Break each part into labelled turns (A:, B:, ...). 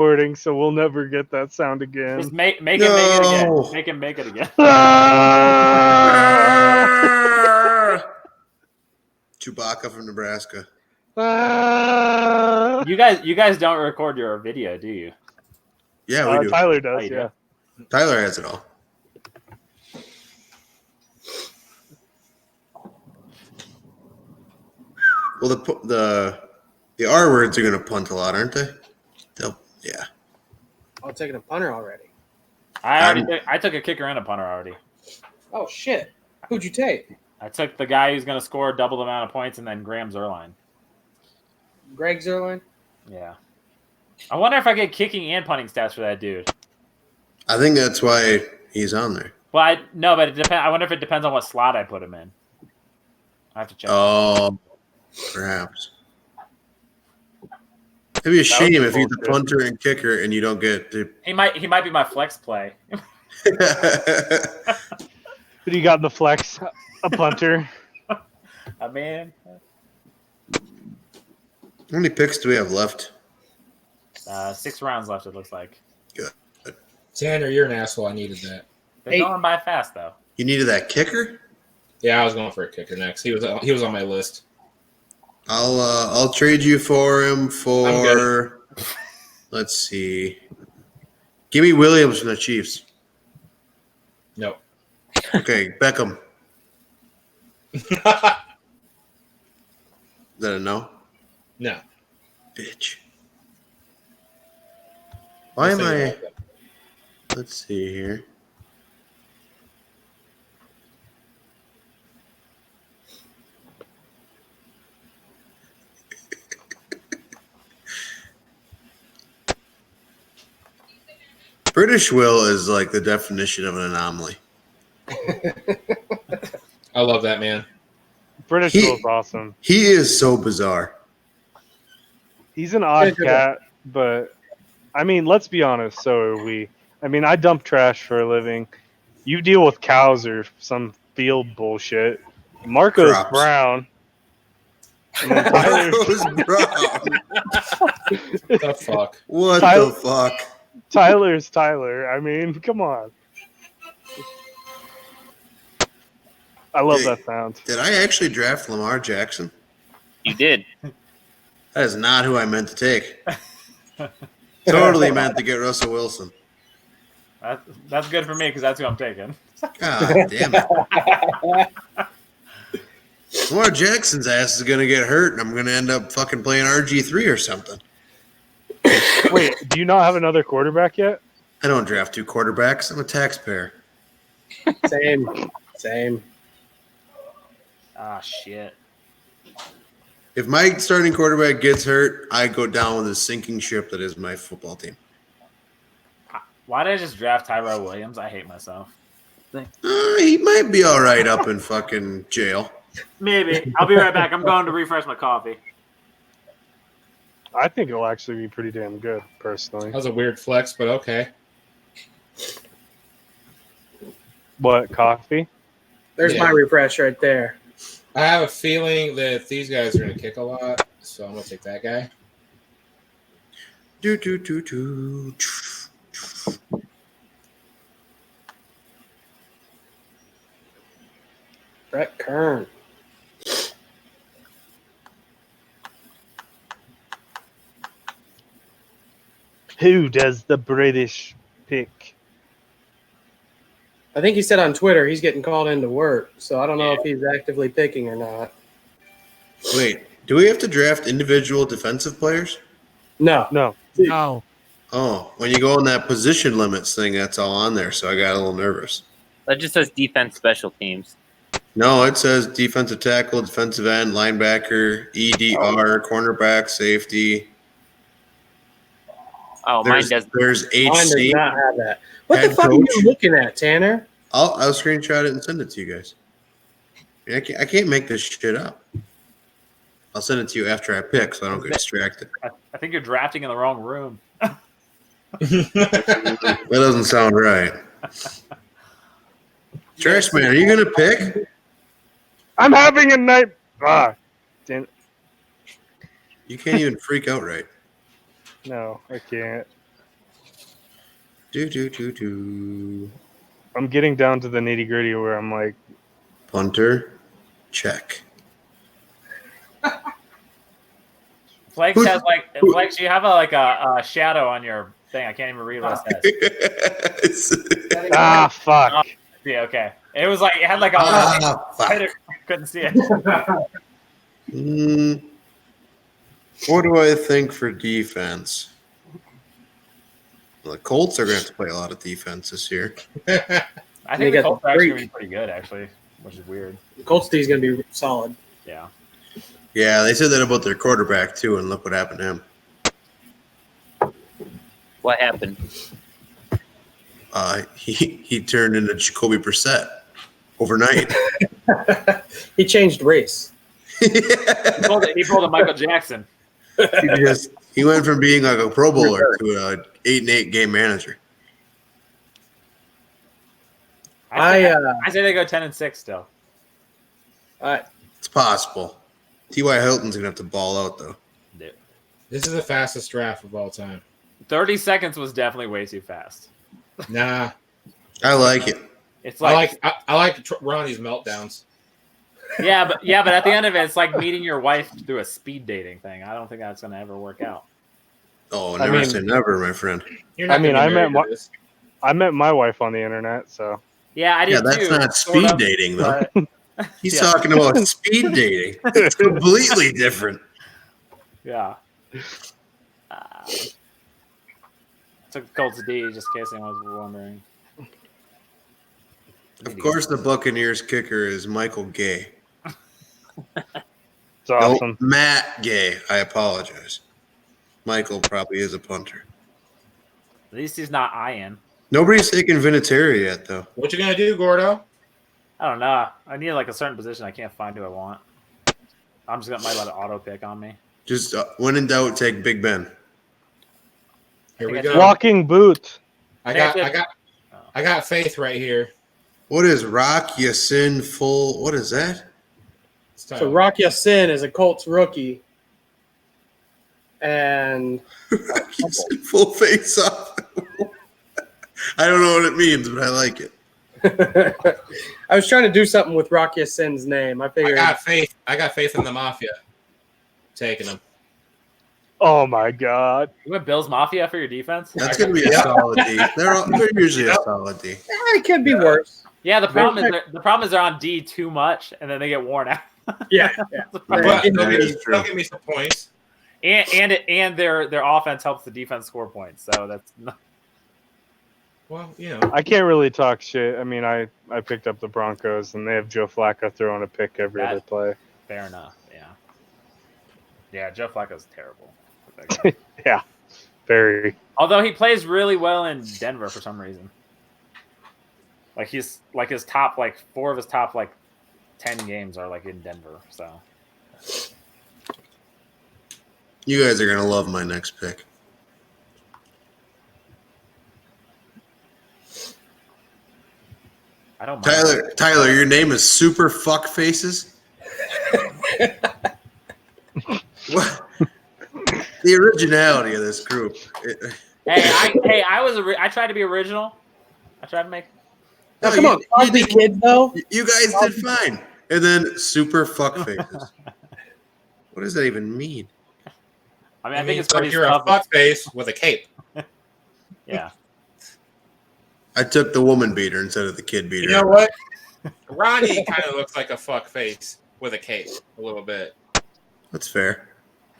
A: recording, so we'll never get that sound again.
B: Just make him make it again. Make him make it again.
C: Chewbacca from Nebraska.
B: You guys don't record your video, do you?
C: Yeah, we do.
A: Tyler does,
B: Oh, you
A: yeah.
B: do?
C: Tyler has it all. Well, the R words are going to punt a lot, aren't they? Yeah.
D: I'm taking a punter already.
B: I took a kicker and a punter already.
D: Oh, shit. Who'd you take?
B: I took the guy who's going to score double the amount of points, and then Graham Zerline.
D: Greg Zerline?
B: Yeah. I wonder if I get kicking and punting stats for that dude.
C: I think that's why he's on there.
B: Well, but it depends. I wonder if it depends on what slot I put him in. I have to check.
C: Oh, perhaps. It'd be a shame if he's the punter and kicker and you don't get to.
B: He might be my flex play.
A: Who do you got in the flex? A punter.
B: Man.
C: How many picks do we have left?
B: 6 rounds left, it looks like.
C: Good.
E: Tanner, you're an asshole. I needed that.
B: They're going by fast, though.
C: You needed that kicker?
E: Yeah, I was going for a kicker next. He was on my list.
C: I'll trade you for him for. Let's see. Give me Williams from the Chiefs.
E: No.
C: Okay, Beckham. Is that a no?
E: No.
C: Bitch. Why am I? Let's see here. British Will is like the definition of an anomaly.
E: I love that man.
A: British Will's awesome.
C: He is so bizarre.
A: He's an odd cat, but I mean, let's be honest, so are we. I mean, I dump trash for a living. You deal with cows or some field bullshit. Marco's
C: Crops.
A: brown. And then
C: Marco's brown.
E: The fuck?
C: What the fuck?
A: Tyler's Tyler. I mean, come on. I love that sound.
C: Did I actually draft Lamar Jackson?
F: You did.
C: That is not who I meant to take. Totally meant to get Russell Wilson.
B: That's good for me because that's who I'm taking.
C: God damn it. Lamar Jackson's ass is going to get hurt, and I'm going to end up fucking playing RG3 or something.
A: Wait, do you not have another quarterback yet?
C: I don't draft 2 quarterbacks. I'm a taxpayer.
D: Same.
B: Ah, shit.
C: If my starting quarterback gets hurt, I go down with the sinking ship that is my football team.
B: Why did I just draft Tyrell Williams? I hate myself.
C: He might be all right up in fucking jail.
B: Maybe. I'll be right back. I'm going to refresh my coffee.
A: I think it'll actually be pretty damn good, personally.
E: That was a weird flex, but okay.
A: What, coffee?
D: There's my refresh right there.
E: I have a feeling that these guys are going to kick a lot, so I'm going to take that guy.
D: Brett Kern.
A: Who does the British pick?
D: I think he said on Twitter he's getting called into work, so I don't know if he's actively picking or not.
C: Wait, do we have to draft individual defensive players?
D: No.
A: No.
C: Oh, when you go on that position limits thing, that's all on there, so I got a little nervous.
F: That just says defense special teams.
C: No, it says defensive tackle, defensive end, linebacker, EDR, cornerback, safety.
F: Oh, mine does.
C: There's
D: Mine does
C: HC.
D: not have that. What
C: Head
D: the fuck
C: coach.
D: are you looking at, Tanner?
C: I'll screenshot it and send it to you guys. I can't make this shit up. I'll send it to you after I pick, so I don't get distracted.
B: I think you're drafting in the wrong room.
C: That doesn't sound right. Trash man, are you gonna pick?
A: I'm having a night. Damn it.
C: You can't even freak out right.
A: No, I can't.
C: Do.
A: I'm getting down to the nitty gritty where I'm like,
C: Punter, check.
B: Flex has like Flex. You have a shadow on your thing. I can't even read what it says.
A: fuck.
B: Yeah, okay. It was like it had like a.
C: Fuck.
B: Couldn't see it.
C: What do I think for defense? The Colts are going to have to play a lot of defense this year.
B: I
D: They
B: think the
D: got
B: Colts
D: the
B: are actually
D: freak.
B: gonna be pretty good, actually, which is weird.
D: Colts D is going to be solid.
B: Yeah.
C: Yeah, they said that about their quarterback too, and look what happened to him.
F: What happened?
C: He turned into Jacoby Brissett overnight.
D: He changed race.
B: He pulled a Michael Jackson.
C: He went from being like a Pro Bowler to an 8-8 game manager.
B: I say they go 10-6 still.
C: It's possible. T.Y. Hilton's gonna have to ball out though.
E: This is the fastest draft of all time.
B: 30 seconds was definitely way too fast.
E: Nah,
C: I like it.
B: It's
E: I
B: like,
E: like Ronnie's meltdowns.
B: yeah, but at the end of it, it's like meeting your wife through a speed dating thing. I don't think that's gonna ever work out.
C: Oh,
A: I
C: never
A: mean-
C: say never, my friend.
E: You're not
A: I mean,
E: gonna be
A: I
E: married
A: meant
E: to this.
A: I met my wife on the internet, so
B: Yeah, I did
C: Yeah, that's
B: too.
C: not
B: sort
C: speed
B: of,
C: dating though.
B: but-
C: He's
B: Yeah.
C: talking about speed dating. It's completely different.
B: Yeah. Took Colts D just in case anyone was wondering.
C: Of course, the Buccaneers kicker is Michael Gay.
A: it's awesome.
C: No, Matt Gay. I apologize. Michael probably is a punter.
B: At least he's not Ian.
C: Nobody's taken Vinatieri yet, though.
E: What you gonna do, Gordo?
B: I don't know. I need like a certain position. I can't find who I want. I'm just gonna might let it auto pick on me.
C: Just when in doubt, take Big Ben.
E: Here we
B: think
E: go.
A: Walking boot.
E: I got faith right here.
C: What is Rock Yasin full? What is that?
E: It's time.
D: So Rock Ya-Sin is a Colts rookie. And
C: Rock Ya-Sin full face off. I don't know what it means, but I like it.
D: I was trying to do something with Rock Ya-Sin's name. I
E: I
D: figured
E: got faith. I got faith in the Mafia. Taking them.
A: Oh my god.
B: You went Bills Mafia for your defense?
C: That's going to be a solid D. They're usually a solid D.
D: it could be worse.
B: Yeah, the problem is they're on D too much, and then they get worn out.
D: Yeah.
E: But
C: That
E: they'll
C: is true.
E: give me some points.
B: and their offense helps the defense score points. So that's not,
E: Well, you know.
A: I can't really talk shit. I mean, I picked up the Broncos, and they have Joe Flacco throwing a pick every other play.
B: fair enough. Yeah. Yeah, Joe Flacco's terrible.
A: Very.
B: Although he plays really well in Denver for some reason. Like he's like his top 4 of his top 10 games are in Denver. So
C: You guys are going to love my next pick.
B: I don't mind.
C: Tyler, your name is Super Fuck Faces? What? The originality of this group.
B: I tried to be original. I tried to make.
D: Now, come on, Cosby kids though.
C: You guys did fine. And then Super Fuck Faces. What does that even mean?
B: I mean, I think it's
E: like
B: pretty
E: you're a
B: tough.
E: fuck face with a cape.
B: Yeah.
C: I took the woman beater instead of the kid beater.
E: You know what? Ronnie kind of looks like a fuck face with a cape a little bit.
C: That's fair.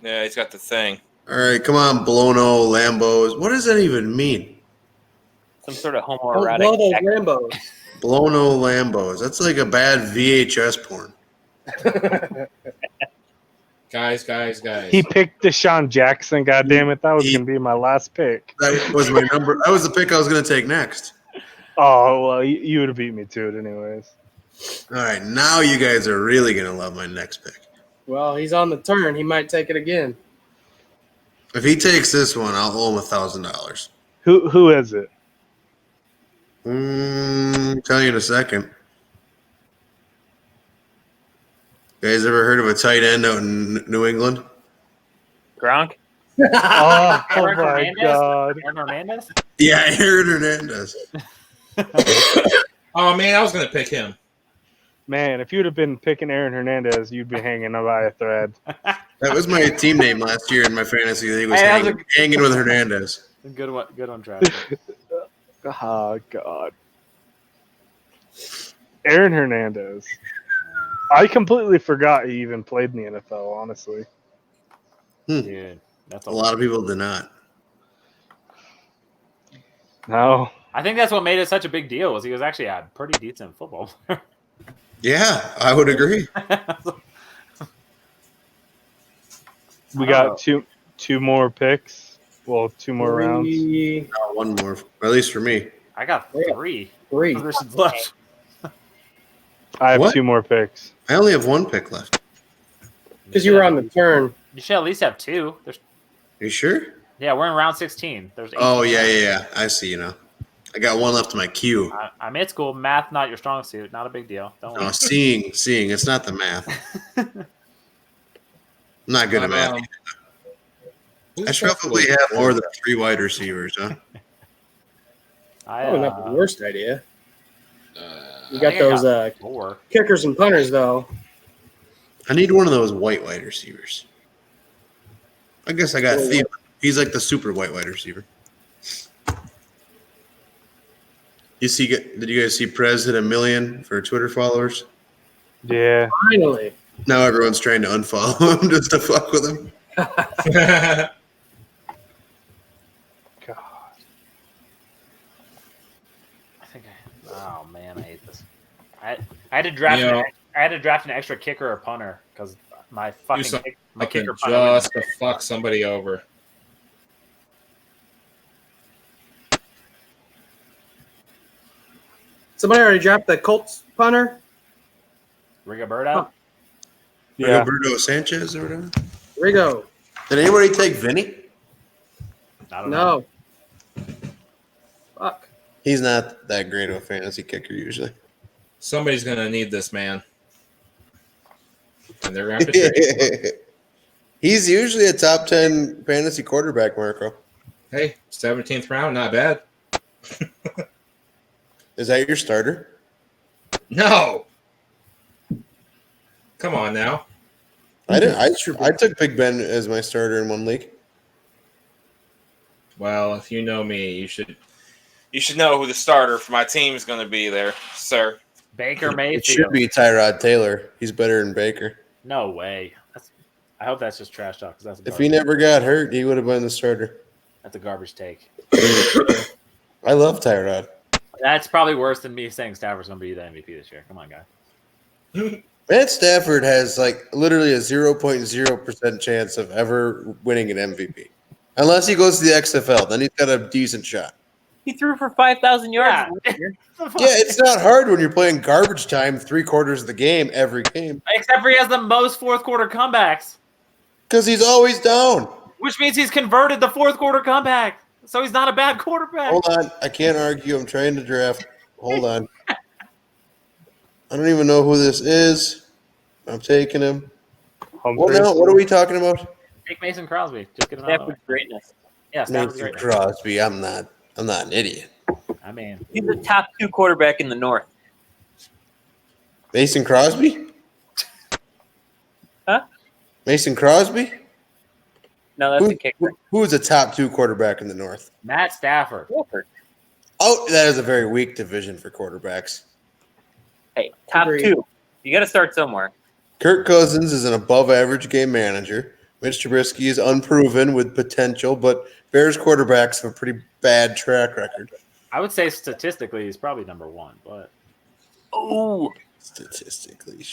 G: Yeah, he's got the thing.
C: All right, come on, Blono, Lambos. What does that even mean?
F: Some sort of
D: Don't
F: homoerotic.
D: blow those
F: act-
D: Rambos.
C: Blono, Lambos. That's like a bad VHS porn.
E: Guys.
A: He picked Deshaun Jackson. God damn it, that was gonna be my last pick.
C: That was my number. That was the pick I was going to take next.
A: Oh well, you would have beat me to it anyways.
C: All right, now you guys are really going to love my next pick.
D: Well, he's on the turn. He might take it again.
C: If he takes this one, I'll owe him $1,000.
A: Who is it?
C: Tell you in a second. You guys ever heard of a tight end out in New England?
F: Gronk?
A: Oh,
B: Aaron
A: my
B: Hernandez?
A: God.
B: Aaron Hernandez?
C: Yeah, Aaron Hernandez.
E: Oh man, I was gonna pick him.
A: Man, if you'd have been picking Aaron Hernandez, you'd be hanging by a thread.
C: That was my team name last year in my fantasy league. Was
B: Hey, that was
C: hanging with Hernandez.
B: Good one, Travis.
A: Oh, God. Aaron Hernandez. I completely forgot he even played in the NFL, honestly.
B: Dude, that's
C: A lot of people did not.
A: No.
B: I think that's what made it such a big deal. Was he was actually a pretty decent football player.
C: Yeah, I would agree.
A: We got two more picks. Well, 2 more rounds.
C: One more, at least for me.
B: I got 3
D: Three.
B: positions left.
A: I have
C: What?
A: 2 more picks.
C: I only have 1 pick left.
D: Because you were on the turn.
B: You should at least have 2. There's
C: Are you sure?
B: Yeah, we're in round 16. There's 18
C: Oh, yeah,
B: rounds.
C: yeah. I see you now. I got 1 left in my queue.
B: I'm at school. Math not your strong suit. Not a big deal. Don't worry.
C: Oh, seeing. It's not the math. I'm not good at math. I should probably have more than 3 wide receivers, huh?
D: Oh, not the worst idea. You
B: I
D: got
B: think I
D: those
B: 4.
D: kickers and punters, though.
C: I need one of those white wide receivers. I guess I got Thielen. He's like the super white wide receiver. Did you guys see Prez hit 1 million for Twitter followers?
A: Yeah.
D: Finally.
C: Now everyone's trying to unfollow him just to fuck with him.
A: God.
B: Oh man, I hate this. I had to draft. I had to draft an extra kicker or punter because my fucking my kicker punter
E: just to fuck somebody over.
D: Somebody already dropped the Colts punter?
B: Rigoberto.
A: Yeah.
C: Roberto Sanchez or whatever.
D: Rigo.
C: Did anybody take Vinny?
B: I don't know.
D: No. Fuck.
C: He's not that great of a fantasy kicker usually.
E: Somebody's gonna need this man, and they're gonna have to trade.
C: He's usually a top 10 fantasy quarterback, Marco.
E: Hey, 17th round, not bad.
C: Is that your starter?
E: No, come on now.
C: I took Big Ben as my starter in 1 league.
E: Well, if you know me, you should.
G: You should know who the starter for my team is going to be there, sir.
B: Baker Mayfield.
C: It should be Tyrod Taylor. He's better than Baker.
B: No way. I hope that's just trash talk. Cause
C: If he never got hurt, he would have been the starter.
B: That's a garbage take.
C: I love Tyrod.
B: That's probably worse than me saying Stafford's going to be the MVP this year. Come on, guy.
C: Matt Stafford has like literally a 0.0% chance of ever winning an MVP. Unless he goes to the XFL, then he's got a decent shot.
F: He threw for 5,000 yards.
B: Yeah.
C: Yeah, it's not hard when you're playing garbage time 3/4 of the game every game.
B: Except for he has the most fourth quarter comebacks,
C: Because he's always down.
B: which means he's converted the fourth quarter comeback. So he's not a bad quarterback.
C: Hold on. I can't argue. I'm trying to draft. Hold on. I don't even know who this is. I'm taking him. What now? What are we talking about?
B: Take Mason Crosby. Just get him out of the way.
F: Stafford's greatness.
B: Yeah, Stafford's
C: Mason
B: great.
C: Crosby. I'm not an idiot.
B: I mean,
F: He's the top 2 quarterback in the North.
C: Mason Crosby?
F: Huh?
C: Mason Crosby?
F: No, that's a kicker.
C: Who is a top 2 quarterback in the North?
B: Matt Stafford.
F: Wolford.
C: Oh, that is a very weak division for quarterbacks.
F: Hey, top
D: Agreed.
F: 2. You got to start somewhere.
C: Kirk Cousins is an above-average game manager. Mitch Trubisky is unproven with potential, but Bears quarterbacks have a pretty bad track record.
B: I would say statistically he's probably number 1, but
F: Oh,
C: Statistically.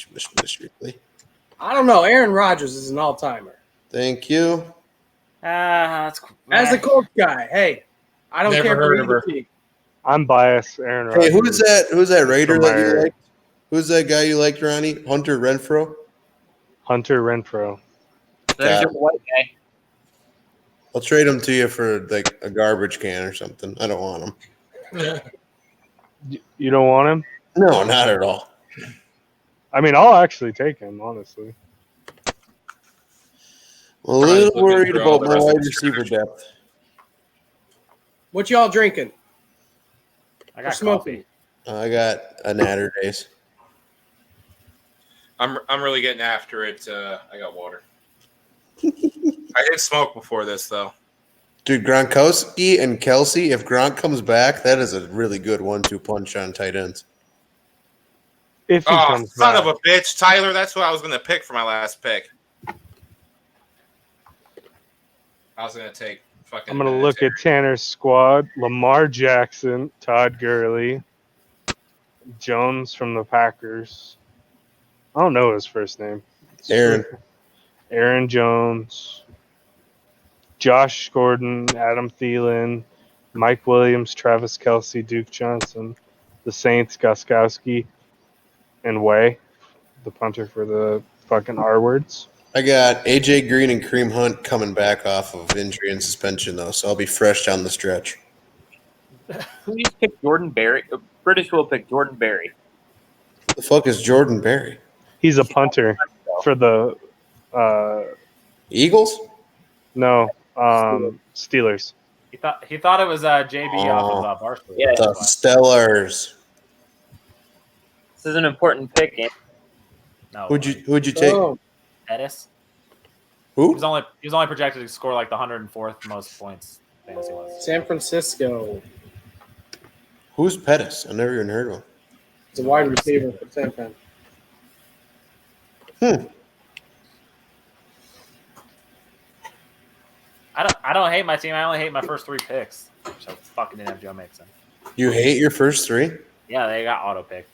D: I don't know. Aaron Rodgers is an all-timer.
C: Thank you.
B: that's
D: As a Colts guy, hey, I don't
E: Never
D: care
E: heard
D: for
E: of her.
D: either team.
A: I'm biased, Aaron Rodgers.
C: Hey, who's that Raider that you
A: Meyer.
C: liked? Who's that guy you liked, Ronnie? Hunter Renfro?
A: Hunter Renfro.
F: there's your white guy.
C: I'll trade him to you for like a garbage can or something. I don't want him.
A: You don't want him?
C: No, not at all.
A: I mean, I'll actually take him, honestly.
C: A little
E: looking
C: worried
E: through all
C: about
E: the
C: my
E: rest of
C: wide
E: the
C: receiver
E: trash.
C: depth.
D: What y'all drinking?
B: I
D: Or
B: got
D: smoking?
B: coffee.
C: I got a Natter Days.
G: I'm really getting after it. I got water. I did smoke before this though.
C: Dude, Gronkowski and Kelsey, if Gronk comes back, that is a really good 1-2 punch on tight ends.
A: If he
G: Oh,
A: comes
G: son
A: back.
G: of a bitch, Tyler! That's what I was gonna pick for my last pick. I was gonna take fucking.
A: I'm gonna look at Tanner's squad: Lamar Jackson, Todd Gurley, Jones from the Packers. I don't know his first name.
C: Aaron.
A: Aaron Jones, Josh Gordon, Adam Thielen, Mike Williams, Travis Kelce, Duke Johnson, the Saints, Gostkowski, and Way, the punter for the fucking R words.
C: I got AJ Green and Kareem Hunt coming back off of injury and suspension, though, so I'll be fresh down the stretch.
F: Who just picked Jordan Berry? British will pick Jordan Berry.
C: The fuck is Jordan Berry?
A: He's a punter for the
C: Eagles?
A: no Steelers.
B: He thought it was JB off of Barstool.
F: Yeah.
C: The Stellars.
F: This is an important pick. Andy.
B: No.
C: Who'd you take?
D: Oh,
B: Pettis? He
C: Who?
B: was only projected to score like the 104th most points fantasy wise.
D: San Francisco.
C: Who's Pettis? I never even heard of him.
D: It's a wide receiver for San Fran.
B: I don't hate my team. I only hate my first 3 picks. So fucking didn't have Joe Mixon.
C: You hate your first 3?
B: Yeah, they got auto picked.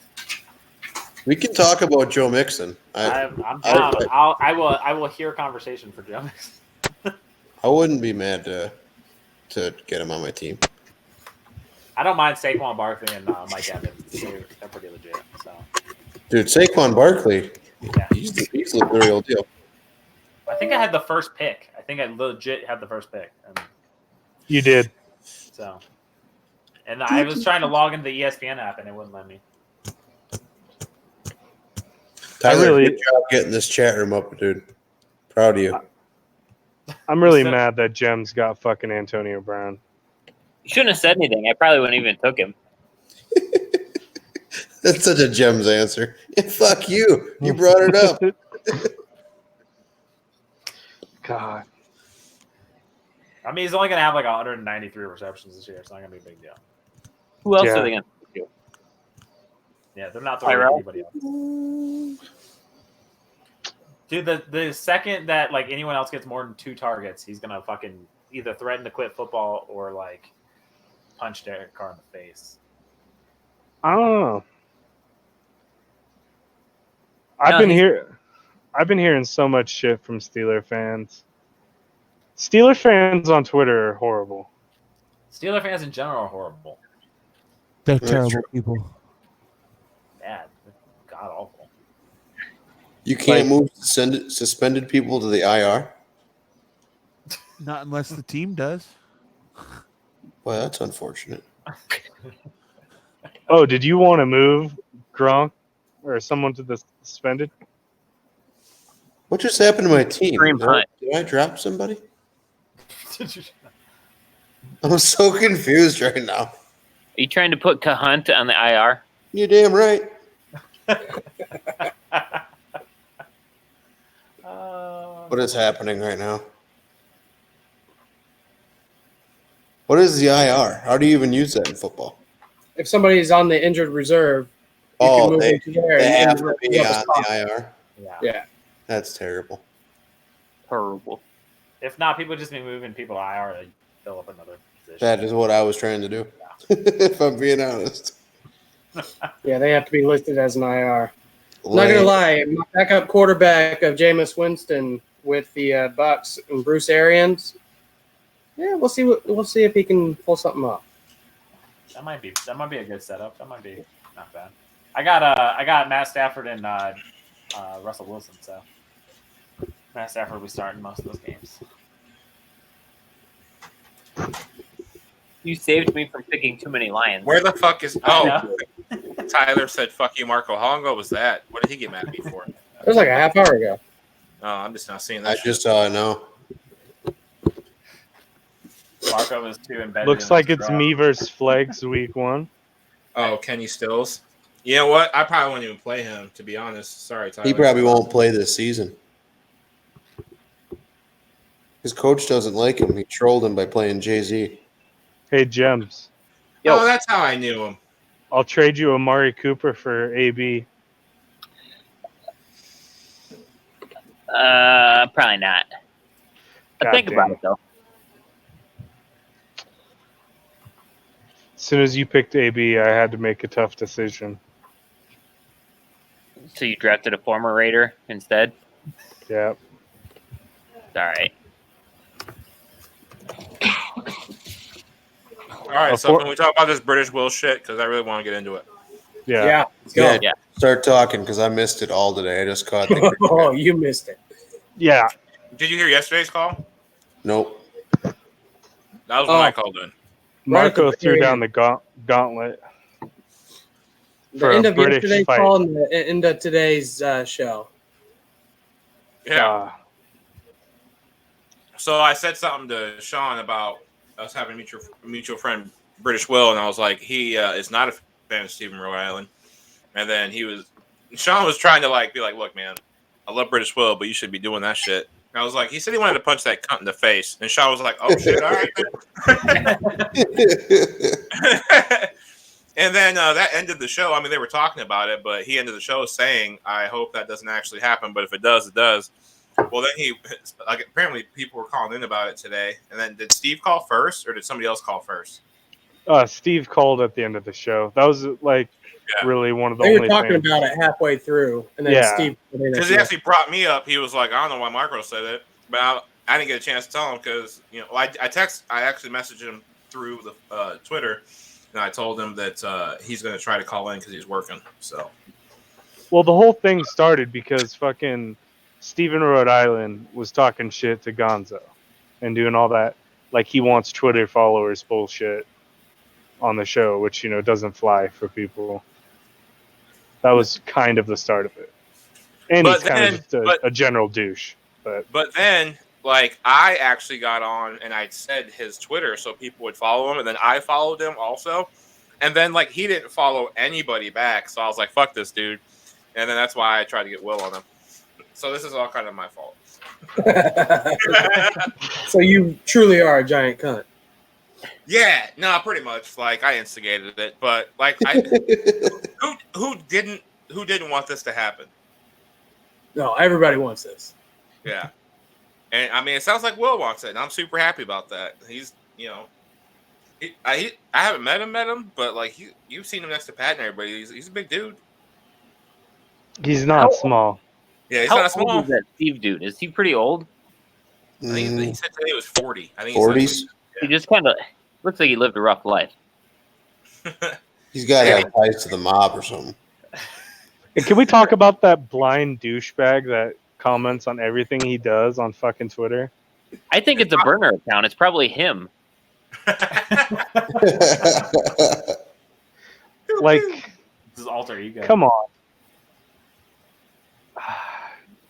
C: We can talk about Joe Mixon.
B: I'm down. I will hear conversation for Joe Mixon.
C: I wouldn't be mad to get him on my team.
B: I don't mind Saquon Barkley and Mike Evans. They're pretty legit. So
C: Dude, Saquon Barkley,
B: yeah,
C: he's the real deal.
B: I think I had the first pick. I think I legit had the first pick. And
A: You did.
B: so, and I was trying to log into the ESPN app and it wouldn't let me.
C: Tyler,
A: really-
C: good job getting this chat room up, dude. Proud of you.
A: I'm really
B: So-
A: mad that Jem's got fucking Antonio Brown.
F: You shouldn't have said anything. I probably wouldn't even took him.
C: That's such a Gems answer. Yeah, fuck you. You brought it up.
A: God.
B: I mean, he's only going to have like 193 receptions this year. It's not going to be a big deal.
F: Who else
A: Yeah.
F: are they going to do?
B: Yeah, they're not throwing
F: Tyrell?
B: anybody else. Dude, the second that like anyone else gets more than 2 targets, he's gonna fucking either threaten to quit football or like punch Derek Carr in the face.
A: I don't know.
F: No,
A: I've been hearing so much shit from Steeler fans. Steeler fans on Twitter are horrible.
B: Steeler fans in general are horrible.
H: They're
C: That's
H: terrible
C: true.
H: people.
B: Bad. God awful.
C: You can't move suspended people to the IR?
H: Not unless the team does.
C: Well, that's unfortunate.
A: Oh, did you want to move Gronk or someone to the suspended?
C: What just happened to my team?
F: Kareem Hunt.
C: Did I drop somebody? I'm so confused right now.
F: Are you trying to put Hunt on the IR?
C: You're damn right. What is happening right now? What is the IR? How do you even use that in football?
D: If somebody's on the injured reserve, you
C: Oh,
D: can move
C: they
D: them to there.
C: They
D: and
C: have to be
D: move up a
C: on
D: spot.
C: the IR.
B: Yeah.
D: Yeah.
C: That's terrible.
F: Terrible.
B: If not, people just be moving people to IR to fill up another position.
C: That is what I was trying to do. If I'm being honest.
D: Yeah, they have to be listed as an IR. Not gonna lie, my backup quarterback of Jameis Winston with the Bucks and Bruce Arians. Yeah, we'll see if he can pull something off.
B: That might be a good setup. That might be not bad. I got Matt Stafford and Russell Wilson, so Matt Stafford will be starting most of those games.
F: You saved me from picking too many Lions.
G: Where the fuck is?
B: I
G: Oh, Tyler said, "Fuck you, Marco." How long ago was that? What did he get mad at me for?
D: It was like a half hour ago.
G: Oh, I'm just not seeing
C: I
G: that.
C: just saw it now.
B: Marco is too embedded.
A: Looks
B: in
A: like
B: his
A: it's
B: draft.
A: me versus Flegs week 1.
G: Oh, Kenny Stills. You know what? I probably won't even play him, to be honest. Sorry, Tyler.
C: He probably won't play this season. His coach doesn't like him. He trolled him by playing Jay-Z.
A: Hey, Gems.
F: Yo.
G: Oh, that's how I knew him.
A: I'll trade you Amari Cooper for AB.
F: Probably not.
A: God
F: Think about
A: damn.
F: it though.
A: As soon as you picked AB, I had to make a tough decision.
F: So you drafted a former Raider instead?
A: Yeah.
F: All right.
G: All right, so
A: Before-
G: can we talk about this British Will shit? Because I really want to get into it.
A: Yeah.
D: Let's go.
F: Yeah.
C: Start talking because I missed it all today. I just caught the
D: Oh, you missed it.
A: Yeah.
G: Did you hear yesterday's call?
C: Nope.
G: That was when
D: Oh.
G: I called in.
D: Right at the
A: Marco threw
D: very
A: down the gauntlet.
D: The
A: For a
D: end of
A: British
D: yesterday's
A: fight.
D: call and the end of today's show.
G: Yeah. So I said something to Sean about us having a mutual friend, British Will, and I was like, he is not a fan of Stephen Rhode Island. And then Sean was trying to be like, look, man, I love British Will, but you should be doing that shit. And I was like, he said he wanted to punch that cunt in the face. And Sean was like, oh shit, all right. And then that ended the show. I mean, they were talking about it, but he ended the show saying, I hope that doesn't actually happen, but if it does, it does. Well, then apparently people were calling in about it today. And then did Steve call first or did somebody else call first?
A: Steve called at the end of the show. That was really one of the
D: They
A: only
D: were talking
A: things.
D: about it halfway through, and then
A: Yeah.
D: Steve.
G: Because he actually brought me up. He was like, I don't know why Marco said it, but I didn't get a chance to tell him because, I actually messaged him through the Twitter, and I told him that he's going to try to call in because he's working. So,
A: Well, the whole thing started because fucking Stephen Rhode Island was talking shit to Gonzo and doing all that. Like he wants Twitter followers bullshit on the show, which, doesn't fly for people. That was kind of the start of it. And
G: But
A: he's kind
G: then-
A: of just a general douche.
G: but then, I actually got on and I said his Twitter so people would follow him, and then I followed him also. And then, he didn't follow anybody back, so I was like, fuck this dude. And then that's why I tried to get Will on him. So this is all kind of my fault.
D: So you truly are a giant cunt.
G: Yeah, no, pretty much. I instigated it, but who didn't want this to happen?
D: No, everybody wants this.
G: Yeah, and I mean, it sounds like Will wants it, and I'm super happy about that. He's, I haven't met him, but you've seen him next to Pat and everybody. He's a big dude.
A: He's not small.
G: Yeah, he's
F: How
G: not small.
F: old is that Steve dude? Is he pretty old?
G: I think he said today he was 40. I think
C: 40s?
F: He just kind of looks like he lived a rough life.
C: He's got to have ties to the mob or something.
A: Hey, can we talk about that blind douchebag that comments on everything he does on fucking Twitter?
F: I think it's a burner account. It's probably him.
A: Like,
B: This is alter ego.
A: come on.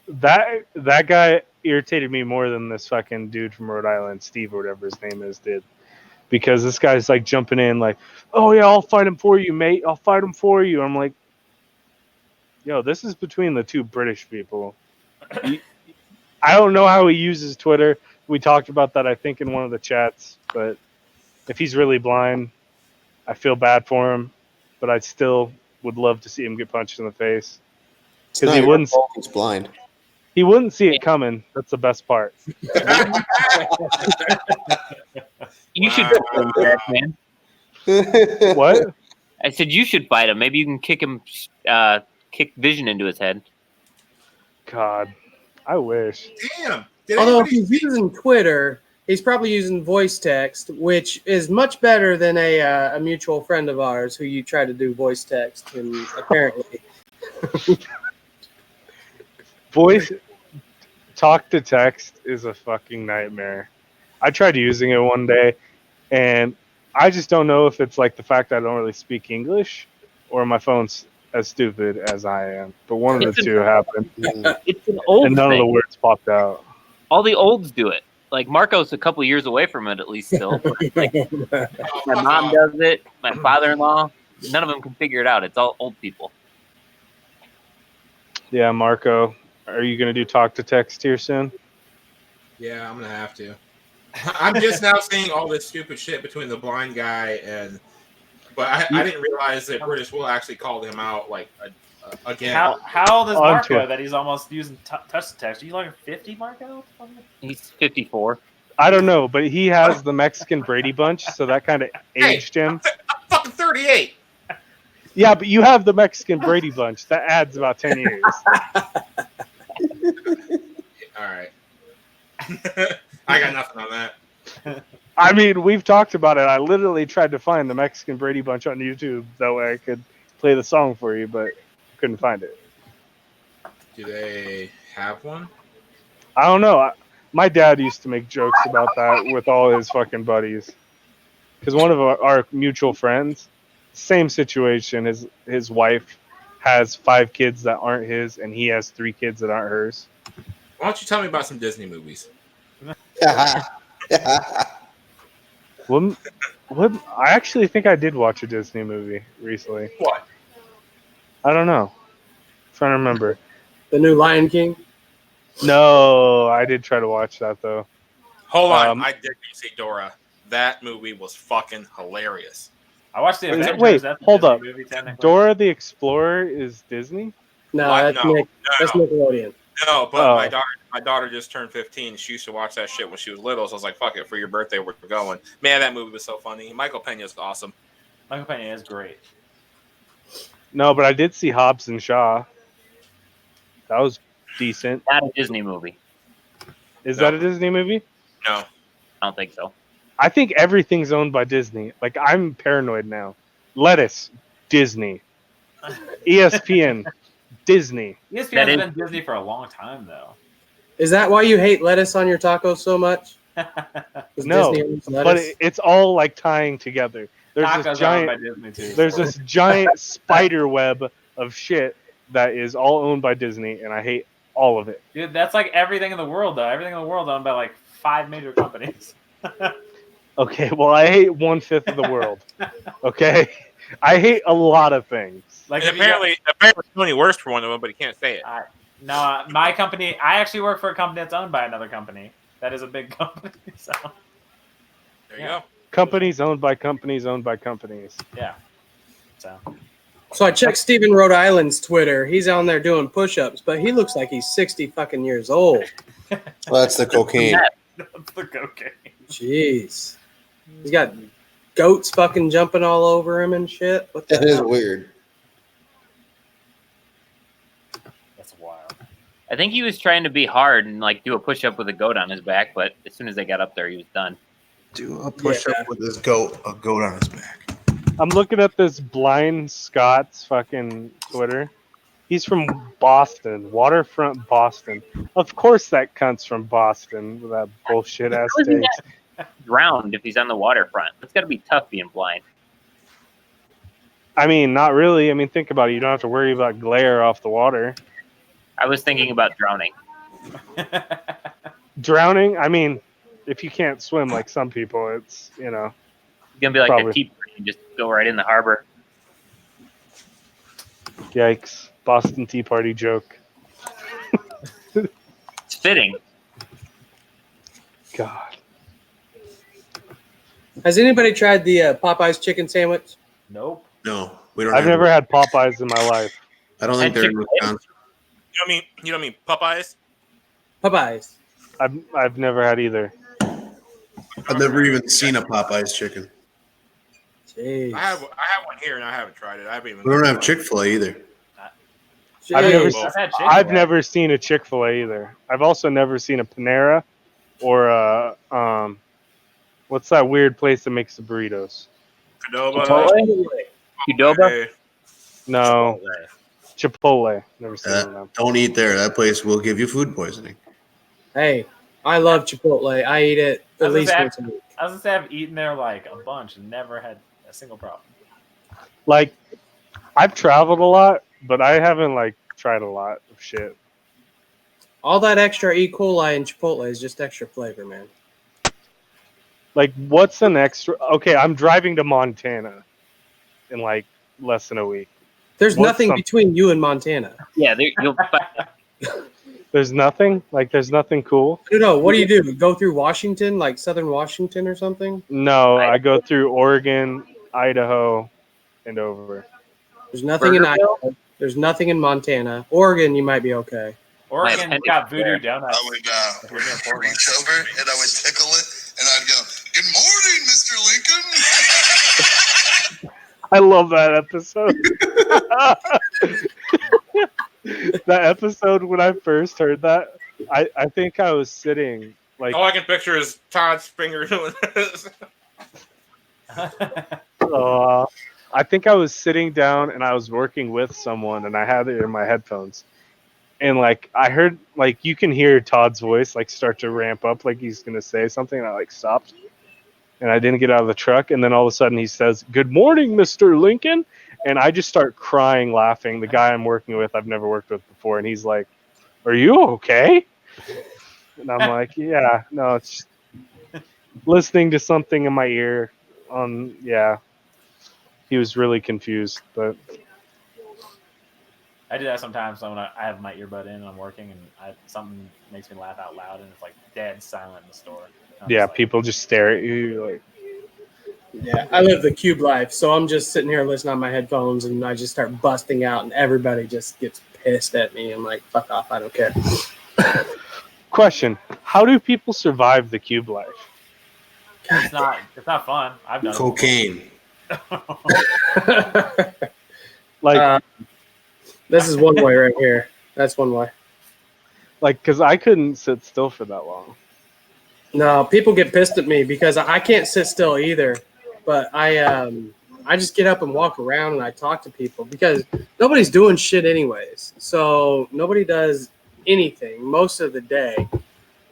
A: That guy irritated me more than this fucking dude from Rhode Island, Steve or whatever his name is, did. Because this guy's jumping in oh yeah, I'll fight him for you, mate. I'll fight him for you. I'm like, yo, this is between the two British people. I don't know how he uses Twitter. We talked about that, I think, in one of the chats. But if he's really blind, I feel bad for him. But I still would love to see him get punched in the face. Because
C: He's blind.
A: he wouldn't see it coming. That's the best part.
F: You should fight him, Jack, man.
A: What?
F: I said you should fight him. Maybe you can kick Vision into his head.
A: God, I wish.
G: Damn. Did
D: Although if
G: anybody-
D: he's using Twitter, he's probably using voice text, which is much better than a mutual friend of ours who you try to do voice text, and apparently.
A: Voice talk to text is a fucking nightmare. I tried using it one day, and I just don't know if it's the fact that I don't really speak English or my phone's as stupid as I am. But one of the two happened,
F: It's an old
A: and none of
F: thing.
A: the words popped out.
F: All the olds do it. Like Marco's a couple years away from it, at least still. Like
G: Oh,
F: my
G: fuck
F: mom
G: off.
F: does it. My father-in-law. None of them can figure it out. It's all old people.
A: Yeah, Marco, are you gonna do talk to text here soon?
E: Yeah, I'm gonna have to. I'm just now seeing all this stupid shit between the blind guy and. But I didn't realize that British Will actually called him out like again.
B: How old is
A: On
B: Marco
A: Twitter.
B: that he's almost using touch to text? Are you like 50, Marco?
F: He's 54.
A: I don't know, but he has the Mexican Brady Bunch, so that kind of
G: Hey.
A: aged him.
G: I'm fucking 38.
A: Yeah, but you have the Mexican Brady Bunch. That adds about 10 years.
E: All right.
G: I got nothing on that.
A: I mean, we've talked about it. I literally tried to find the Mexican Brady Bunch on YouTube. That way I could play the song for you, but couldn't find it.
E: Do they have one?
A: I don't know. My dad used to make jokes about that with all his fucking buddies. Because one of our mutual friends, same situation. His wife has 5 kids that aren't his, and he has 3 kids that aren't hers.
E: Why don't you tell me about some Disney movies?
A: What? I actually think I did watch a Disney movie recently.
G: What?
A: I don't know. Trying to remember.
D: The new Lion King.
A: No, I did try to watch that though.
G: Hold on. I did see Dora. That movie was fucking hilarious.
B: I watched the Avengers.
A: Wait,
B: That's a
A: hold
B: Disney
A: up.
B: Movie, technically.
A: Dora the Explorer is Disney?
D: No,
G: What?
D: that's,
G: No,
D: that's
G: no.
D: Nickelodeon.
G: No, but
A: Oh.
G: my daughter just turned 15. She used to watch that shit when she was little. So I was like, fuck it, for your birthday, we're going. Man, that movie was so funny. Michael Pena's awesome.
B: Michael Pena is great.
A: No, but I did see Hobbs and Shaw. That was decent.
F: Not a Disney movie.
A: Is
G: No.
A: that a Disney movie?
G: No.
F: I don't think so.
A: I think everything's owned by Disney. Like, I'm paranoid now. Lettuce, Disney. ESPN, Disney.
B: ESPN's
F: That is-
B: been Disney for a long time, though.
D: Is that why you hate lettuce on your tacos so much? 'Cause
A: No,
D: Disney owns
A: but
D: lettuce?
A: it's all like tying together. There's
B: Tacos
A: this
B: are owned by
A: giant,
B: Disney too.
A: there's this giant spider web of shit that is all owned by Disney, and I hate all of it.
B: Dude, that's like everything in the world, though. Everything in the world owned by like 5 major companies.
A: Okay, well, I hate 1/5 of the world. Okay, I hate a lot of things.
B: Like
G: And
B: if you got-
G: apparently Tony works for one of them, but he can't say it.
B: no, my company. I actually work for a company that's owned by another company. That is a big company. So
G: There you go.
A: Companies owned by companies owned by companies.
B: yeah. So
D: So I checked Stephen Rhode Island's Twitter. He's on there doing push-ups, but he looks like he's 60 fucking years old.
C: Well, that's the cocaine.
B: that's the cocaine.
D: Jeez. He's got goats fucking jumping all over him and shit. What the
C: That is
D: hell?
C: weird.
B: That's wild.
F: I think he was trying to be hard and like do a push up with a goat on his back, but as soon as they got up there, he was done.
C: Do a push up with this goat, a goat on his back.
A: I'm looking at this blind Scott's fucking Twitter. He's from Boston, waterfront Boston. Of course, that cunt's from Boston with that bullshit ass
F: How is he
A: takes.
F: Drowned if he's on the waterfront. It's got to be tough being blind.
A: I mean, not really. I mean, think about it. You don't have to worry about glare off the water.
F: I was thinking about drowning.
A: Drowning. I mean, if you can't swim like some people, it's
F: It's gonna be like
A: Probably.
F: a tea party and just go right in the harbor.
A: yikes. Boston Tea Party joke.
F: It's fitting.
A: God.
D: Has anybody tried the Popeyes chicken sandwich?
B: Nope.
C: No, we don't.
A: I've
C: have
A: never
C: it.
A: had Popeyes in my life.
C: I don't think
F: And
C: they're in
F: Chick-fil-A?
C: Wisconsin.
G: You don't mean Popeyes?
D: Popeyes.
A: I've never had either.
C: I've never even seen a Popeyes chicken.
D: Jeez.
G: I have one here and I haven't tried it. I haven't even.
C: We don't have Chick-fil-A either.
A: I've never
D: Jeez.
B: I've had chicken.
A: I've never seen a Chick-fil-A either. I've also never seen a Panera or a what's that weird place that makes the burritos?
G: Qdoba.
F: Qdoba?
G: Hey,
A: No, Chipotle. Never seen them.
C: Don't eat there. That place will give you food poisoning.
D: Hey, I love Chipotle. I eat it
B: I
D: at
B: was
D: least
B: gonna
D: once a week.
B: I was gonna say I've eaten there like a bunch and never had a single problem.
A: Like, I've traveled a lot, but I haven't like tried a lot of shit.
D: All that extra E. coli in Chipotle is just extra flavor, man.
A: Like, what's an extra? Okay, I'm driving to Montana in like less than a week.
D: There's
A: What's
D: nothing
A: some-
D: between you and Montana.
F: Yeah, you'll.
A: There's nothing. Like, there's nothing cool.
D: No. What do you do? Go through Washington, like Southern Washington or something?
A: No, I go through Oregon, Idaho, and over.
D: There's nothing in
F: Burgerville?
D: Idaho. There's nothing in Montana. Oregon, you might be okay.
B: Oregon
F: appendix
B: got
F: there.
B: voodoo donuts.
I: I would reach over and I would tickle it, and I'd go, "Good morning, Mr. Lincoln."
A: I love that episode. That episode when I first heard that, I think I was sitting like
G: All I can picture is Todd's finger doing this.
A: I think I was sitting down and I was working with someone and I had it in my headphones. And like I heard like you can hear Todd's voice like start to ramp up like he's gonna say something and I like stopped. And I didn't get out of the truck and then all of a sudden he says, "Good morning, Mr. Lincoln." And I just start crying laughing. The guy I'm working with I've never worked with before and he's like, "Are you okay?" And I'm like, "Yeah, no, it's just listening to something in my ear yeah." He was really confused, but
B: I do that sometimes when I have my earbud in and I'm working and something makes me laugh out loud and it's like dead silent in the store. I'm
A: yeah,
B: just like,
A: people just stare at you like,
D: Yeah, I live the cube life, so I'm just sitting here listening on my headphones, and I just start busting out, and everybody just gets pissed at me. I'm like, "Fuck off! I don't care."
A: question: how do people survive the cube life?
B: it's not fun. I've done
C: Cocaine.
A: Like,
D: This is one way right here. That's one way.
A: because I couldn't sit still for that long.
D: No, people get pissed at me because I can't sit still either. But I just get up and walk around and I talk to people because nobody's doing shit anyways. So nobody does anything most of the day.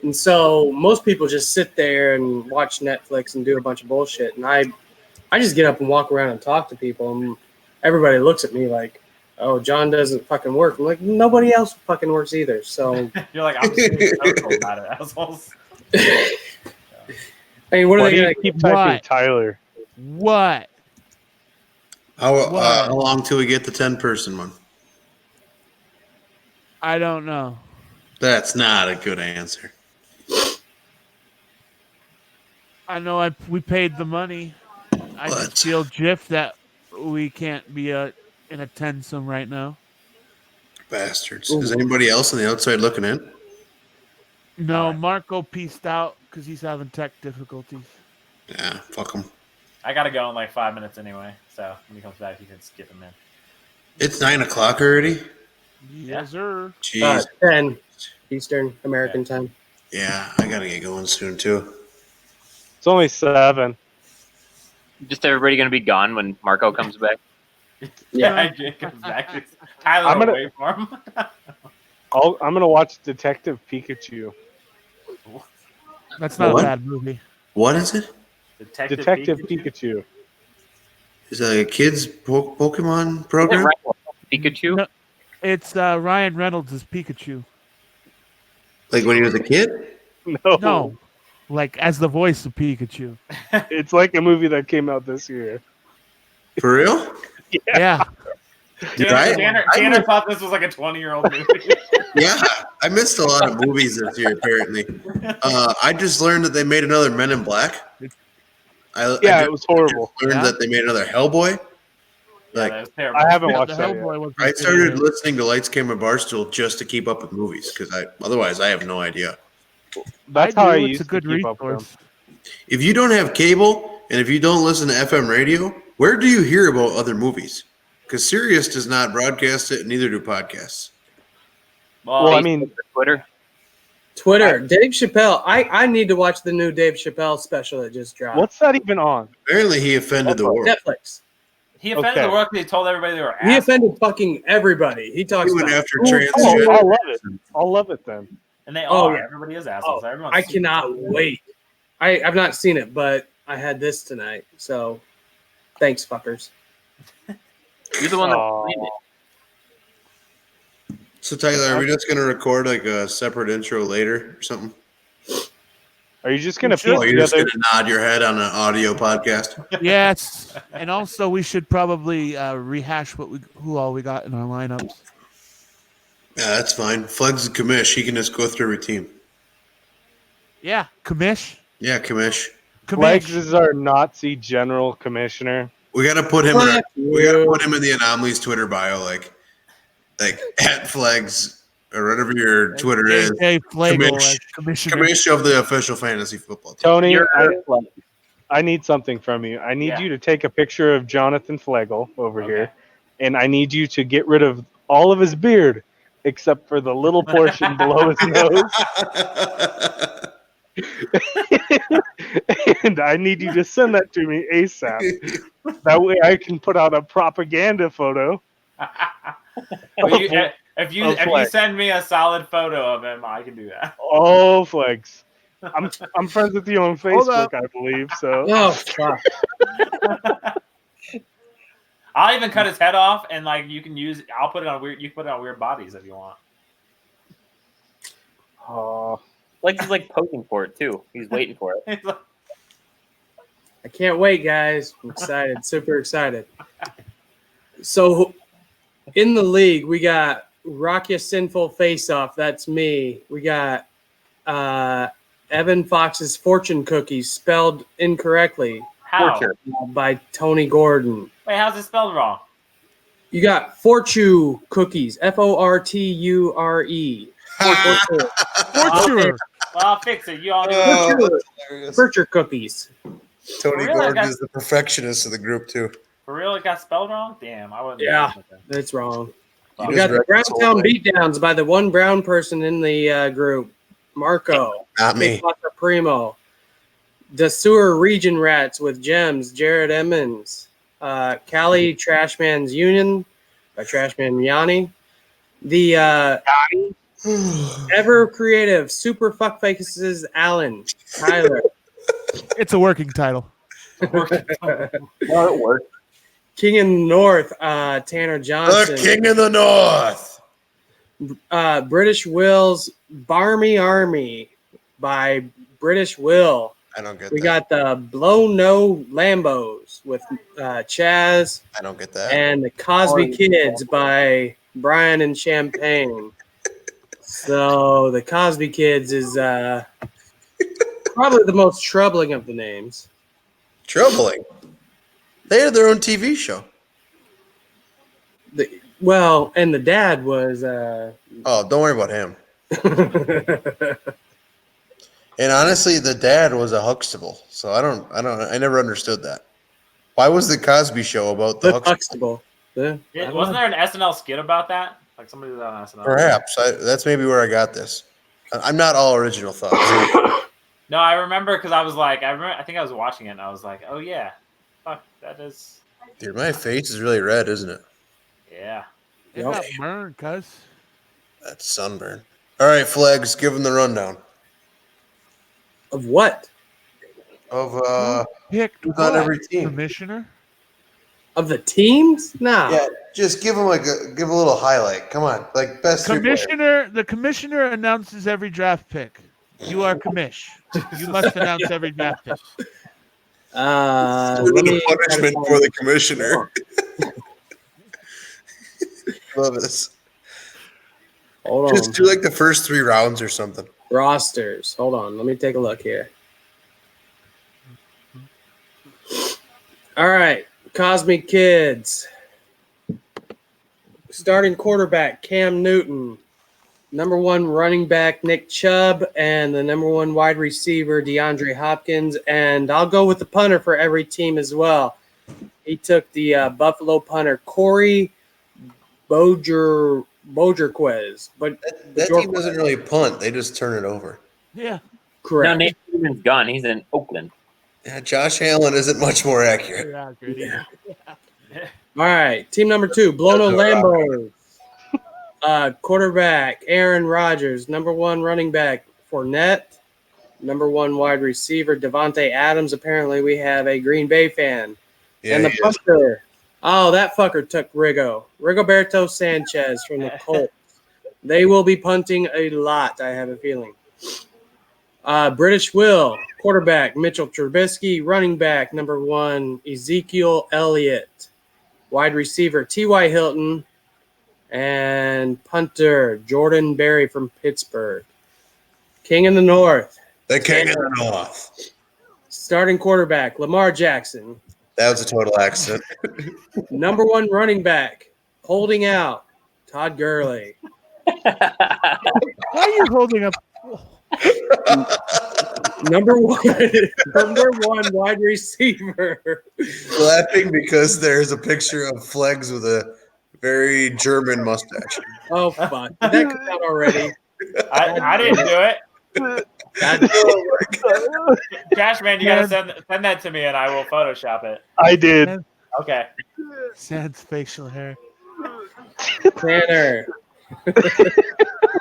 D: And so most people just sit there and watch Netflix and do a bunch of bullshit. And I just get up and walk around and talk to people. And everybody looks at me like, "Oh, John doesn't fucking work." I'm like, nobody else fucking works either. So
B: You're like, I'm just being social about it, assholes.
D: I mean, what are
A: Why
D: they
A: do
D: gonna
A: you keep typing
H: What?
A: Tyler?
H: What?
C: How long till we get the 10-person one?
H: I don't know.
C: That's not a good answer.
H: I know we paid the money. I
C: What?
H: just feel jiff that we can't be in a 10-some right now.
C: Bastards. Is anybody else on the outside looking in?
H: No,
B: Alright.
H: Marco pieced out because he's having tech difficulties.
C: Yeah, fuck them.
B: I gotta go in like 5 minutes anyway. So when he comes back, he can skip him in.
C: It's 9 o'clock already?
H: Yes, sir.
C: Jeez.
D: 10 Eastern American time.
C: Yeah, I gotta get going soon too.
A: It's only 7.
F: Just everybody going to be gone when Marco comes back.
B: Yeah, Jake comes back. Tyler,
A: I'm gonna-
B: away from him.
A: I'm gonna watch Detective Pikachu.
H: That's not
C: What?
H: a bad movie.
C: What is it?
A: Detective Pikachu.
C: Is that like a kid's Pokemon
F: Is it
C: program?
F: right? Pikachu?
H: No. It's Ryan Reynolds as Pikachu.
C: Like when he was a kid?
A: No,
H: No, like as the voice of Pikachu.
A: it's like a movie that came out this year.
C: For real?
H: Yeah.
B: Tanner thought this was like a 20-year-old movie.
C: Yeah, I missed a lot of movies this year. Apparently, I just learned that they made another Men in Black.
A: Yeah, it was horrible.
C: Learned
H: Yeah.
C: that they made another Hellboy.
B: Yeah,
C: Like
B: that was terrible.
A: I haven't
H: The
A: watched that yet.
H: Hellboy was
C: I started listening to Lights Camera Barstool just to keep up with movies because otherwise I have no idea.
A: That's how I
H: It's
A: used
H: a good
A: to keep up with them.
H: resource.
C: If you don't have cable and if you don't listen to FM radio, where do you hear about other movies? Because Sirius does not broadcast it, and neither do podcasts.
A: Well, I mean,
F: Twitter.
D: Twitter, Dave Chappelle. I need to watch the new Dave Chappelle special that just dropped.
A: what's that even on?
C: Apparently, he offended the world.
D: Netflix?
B: He offended
A: Okay.
B: the world because he told everybody they were
D: He
B: assholes.
D: offended fucking everybody. He talks
C: He went
D: about.
C: after
A: Oh,
C: transgender.
A: I'll love it. I'll love it then.
B: And they
D: Oh,
B: are.
D: yeah.
B: Everybody is assholes. Everyone's
D: I
B: super-
D: cannot wait. I've not seen it, but I had this tonight. So, thanks, fuckers.
F: You're the one that
A: Aw.
F: planned it.
C: So, Tyler, are we just going to record like a separate intro later or something?
A: Are you just going to
H: We
A: piece
H: should.
C: You're just
A: together?
C: going to nod your head on an audio podcast.
H: Yes, and also we should probably rehash who all we got in our lineups.
C: Yeah, that's fine. Flex is commish. He can just go through every team.
H: Yeah, commish.
C: Yeah, commish.
A: Flex
H: Commish.
A: is our Nazi general commissioner.
C: We got to put him.
D: Fuck
C: We got to
D: you.
C: put him in the Anomalies Twitter bio, like at Flex or whatever your Twitter is.
H: JJ Flagel
C: Commish.
H: as commissioner.
C: Commish of the official fantasy football team.
A: Tony,
F: You're
A: I need something from you. I need
B: Yeah.
A: you to take a picture of Jonathan Flegel over
B: Okay.
A: here, and I need you to get rid of all of his beard except for the little portion below his nose. And I need you to send that to me ASAP. That way I can put out a propaganda photo.
B: If you
A: Flex.
B: send me a solid photo of him, I can do that.
A: Oh, Flex. I'm friends with you on
H: Hold up.
A: Facebook, I believe. So
D: Oh, fuck.
B: I'll even cut his head off, and like you can use. I'll put it on weird. You can put it on weird bodies if you want.
A: oh,
F: Like he's like posing for it too. He's waiting for it.
B: It's like-
D: I can't wait, guys. I'm excited. Super excited. So, in the league, we got Rock Ya Sinful Face Off. That's me. We got Evan Fox's Fortune Cookies, spelled incorrectly
B: How?
F: Torture.
D: by Tony Gordon.
B: Wait, how's it spelled wrong?
D: You got Fortune Cookies, Forture.
H: Torturer.
B: Well, I'll fix it. You all do
C: Oh,
B: it.
C: that's hilarious.
D: Fortune Cookies.
C: Tony
B: Really?
C: Gordon is the perfectionist of the group too.
B: For real, it got spelled wrong? Damn, I wouldn't.
D: Yeah. That's wrong.
C: He
D: We
C: just
D: got the
C: wrecked his whole
D: Browntown
C: thing.
D: Beatdowns by the one brown person in the group, Marco.
C: Not me.
D: Primo. The Sewer Region Rats with Gems, Jared Emmons. Cali Trashman's Union by Trashman Yanni. The ever creative Super Fuckfaces Allen, Tyler.
H: It's a working title.
D: King in the North, Tanner Johnson.
C: The King of the North.
D: British Will's Barmy Army by British Will.
C: I don't get
D: We
C: that.
D: got the Blow No Lambos with Chaz
C: I don't get that.
D: and the Cosby Kids by Brian and Champagne. So the Cosby Kids is probably the most troubling of the names.
C: Troubling. They had their own TV show.
D: Well, and the dad was
C: Oh, don't worry about him. And honestly, the dad was a Huxtable, so I never understood that. Why was the Cosby Show about the Huxtable?
D: Huxtable. Yeah.
B: Yeah, wasn't there an SNL skit about that? Like somebody did on SNL.
C: Perhaps that's maybe where I got this. I'm not all original thoughts.
B: No, I remember because I was like, I think I was watching it and I was like, oh yeah, fuck, that is,
C: Dude, my face is really red, isn't it?
B: yeah.
H: It
D: Yep.
H: got burned, cuz.
C: That's sunburn. All right, Flags, give them the rundown
D: Of what?
C: of
H: Picked
C: who's on
H: what?
C: every team.
H: Commissioner?
D: Of the teams? Nah.
C: Yeah, just give them give a little highlight. Come on, like best three players.
H: The commissioner announces every draft pick. You are commish. You must announce every draft pick.
C: Put
D: let
C: in
D: me
C: a punishment for the commissioner. Love this.
D: Hold on.
C: Just do like the first 3 rounds or something.
D: Rosters. Hold on. Let me take a look here. All right. Cosmic Kids. Starting quarterback, Cam Newton. Number 1 running back, Nick Chubb. And the number 1 wide receiver, DeAndre Hopkins. And I'll go with the punter for every team as well. He took the Buffalo punter, Corey Bojerquez. But
C: That team doesn't really punt; they just turn it over.
H: Yeah.
D: correct.
F: No, Nate Freeman's gone. He's in Oakland.
C: Yeah, Josh Allen isn't much more accurate.
H: Yeah.
D: All right, team number 2, Blono Lambos. Quarterback, Aaron Rodgers. Number 1 running back, Fournette. Number 1 wide receiver, Devontae Adams. Apparently, we have a Green Bay fan.
C: Yeah,
D: And the
C: he is.
D: punter. Oh, that fucker took Rigoberto Sanchez from the Colts. They will be punting a lot, I have a feeling. British Will, quarterback, Mitchell Trubisky. Running back, number 1, Ezekiel Elliott. Wide receiver, T.Y. Hilton. And punter, Jordan Berry from Pittsburgh. King in the North.
C: The King in the North.
D: Starting quarterback, Lamar Jackson.
C: That was a total accident.
D: Number 1 running back, holding out, Todd Gurley.
H: Why are you holding up?
D: Number one wide receiver.
C: Laughing because there's a picture of Flegs with a very German mustache.
D: Oh, fuck. Did that come out already?
B: I didn't do it. Trash man, you gotta send that to me and I will Photoshop it.
A: I did.
B: Okay.
H: Sans facial hair.
D: Tanner.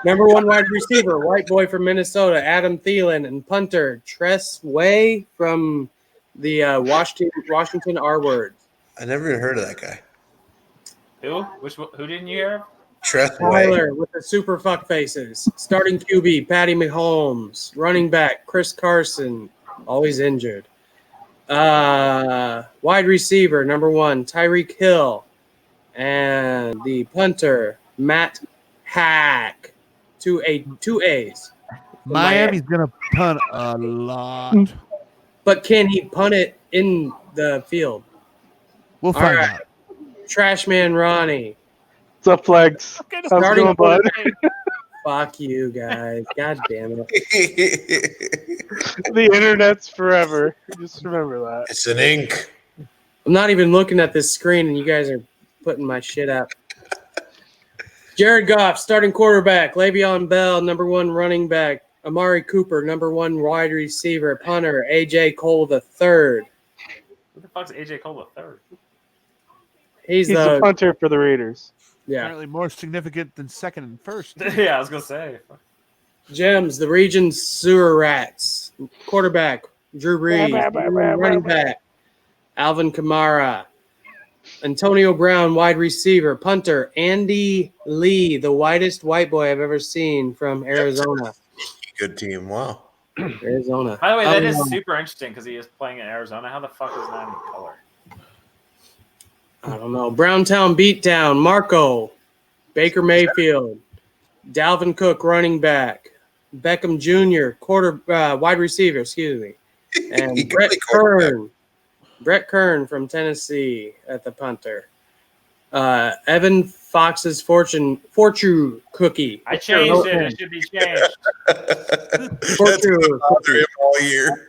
D: Number 1 wide receiver, white boy from Minnesota, Adam Thielen, and punter, Tress Way from the Washington R-Word.
C: I never even heard of that guy.
B: Who? Who didn't you hear?
C: Tress
D: Tyler with the super fuck faces. Starting QB, Patty Mahomes. Running back, Chris Carson, always injured. Wide receiver, number 1, Tyreek Hill. And the punter, Matt Hack. Two A's.
H: Miami's going to punt a lot.
D: But can he punt it in the field?
H: We'll find out.
D: Trash man Ronnie.
A: What's up, Flex? How's it going, bud?
D: Fuck you guys. God damn it.
A: The internet's forever. Just remember that.
C: It's an ink.
D: I'm not even looking at this screen and you guys are putting my shit up. Jared Goff, starting quarterback. Le'Veon Bell, number 1 running back. Amari Cooper, number 1 wide receiver. Punter, A.J. Cole III.
B: Who the fuck's AJ Cole III?
D: He's
A: the punter for the Raiders.
D: Yeah.
H: Apparently more significant than second and first.
B: Yeah, I was gonna say.
D: Gems, the region's sewer rats. Quarterback, Drew Brees. Running back, Alvin Kamara. Antonio Brown, wide receiver. Punter, Andy Lee, the whitest white boy I've ever seen from Arizona.
C: Good team. Wow.
D: Arizona.
B: By the way, that is super interesting because he is playing in Arizona. How the fuck is that in color?
D: I don't know. Browntown beatdown. Marco, Baker Mayfield, Dalvin Cook, running back, Beckham Jr., wide receiver. Excuse me, and Brett Kern from Tennessee at the punter. Evan Fox's fortune cookie.
B: I changed it. It should be changed.
C: Fortune all year.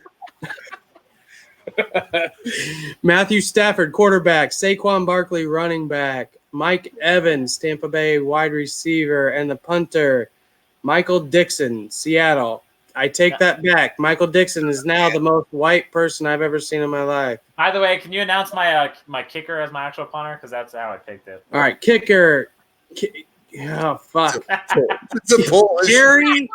D: Matthew Stafford, quarterback. Saquon Barkley, running back. Mike Evans, Tampa Bay, wide receiver. And the punter, Michael Dixon, Seattle. I take that back. Michael Dixon is now the most white person I've ever seen in my life.
B: By the way, can you announce my my kicker as my actual punter? Because that's how I picked it.
D: All right, kicker. Oh, fuck. Kerry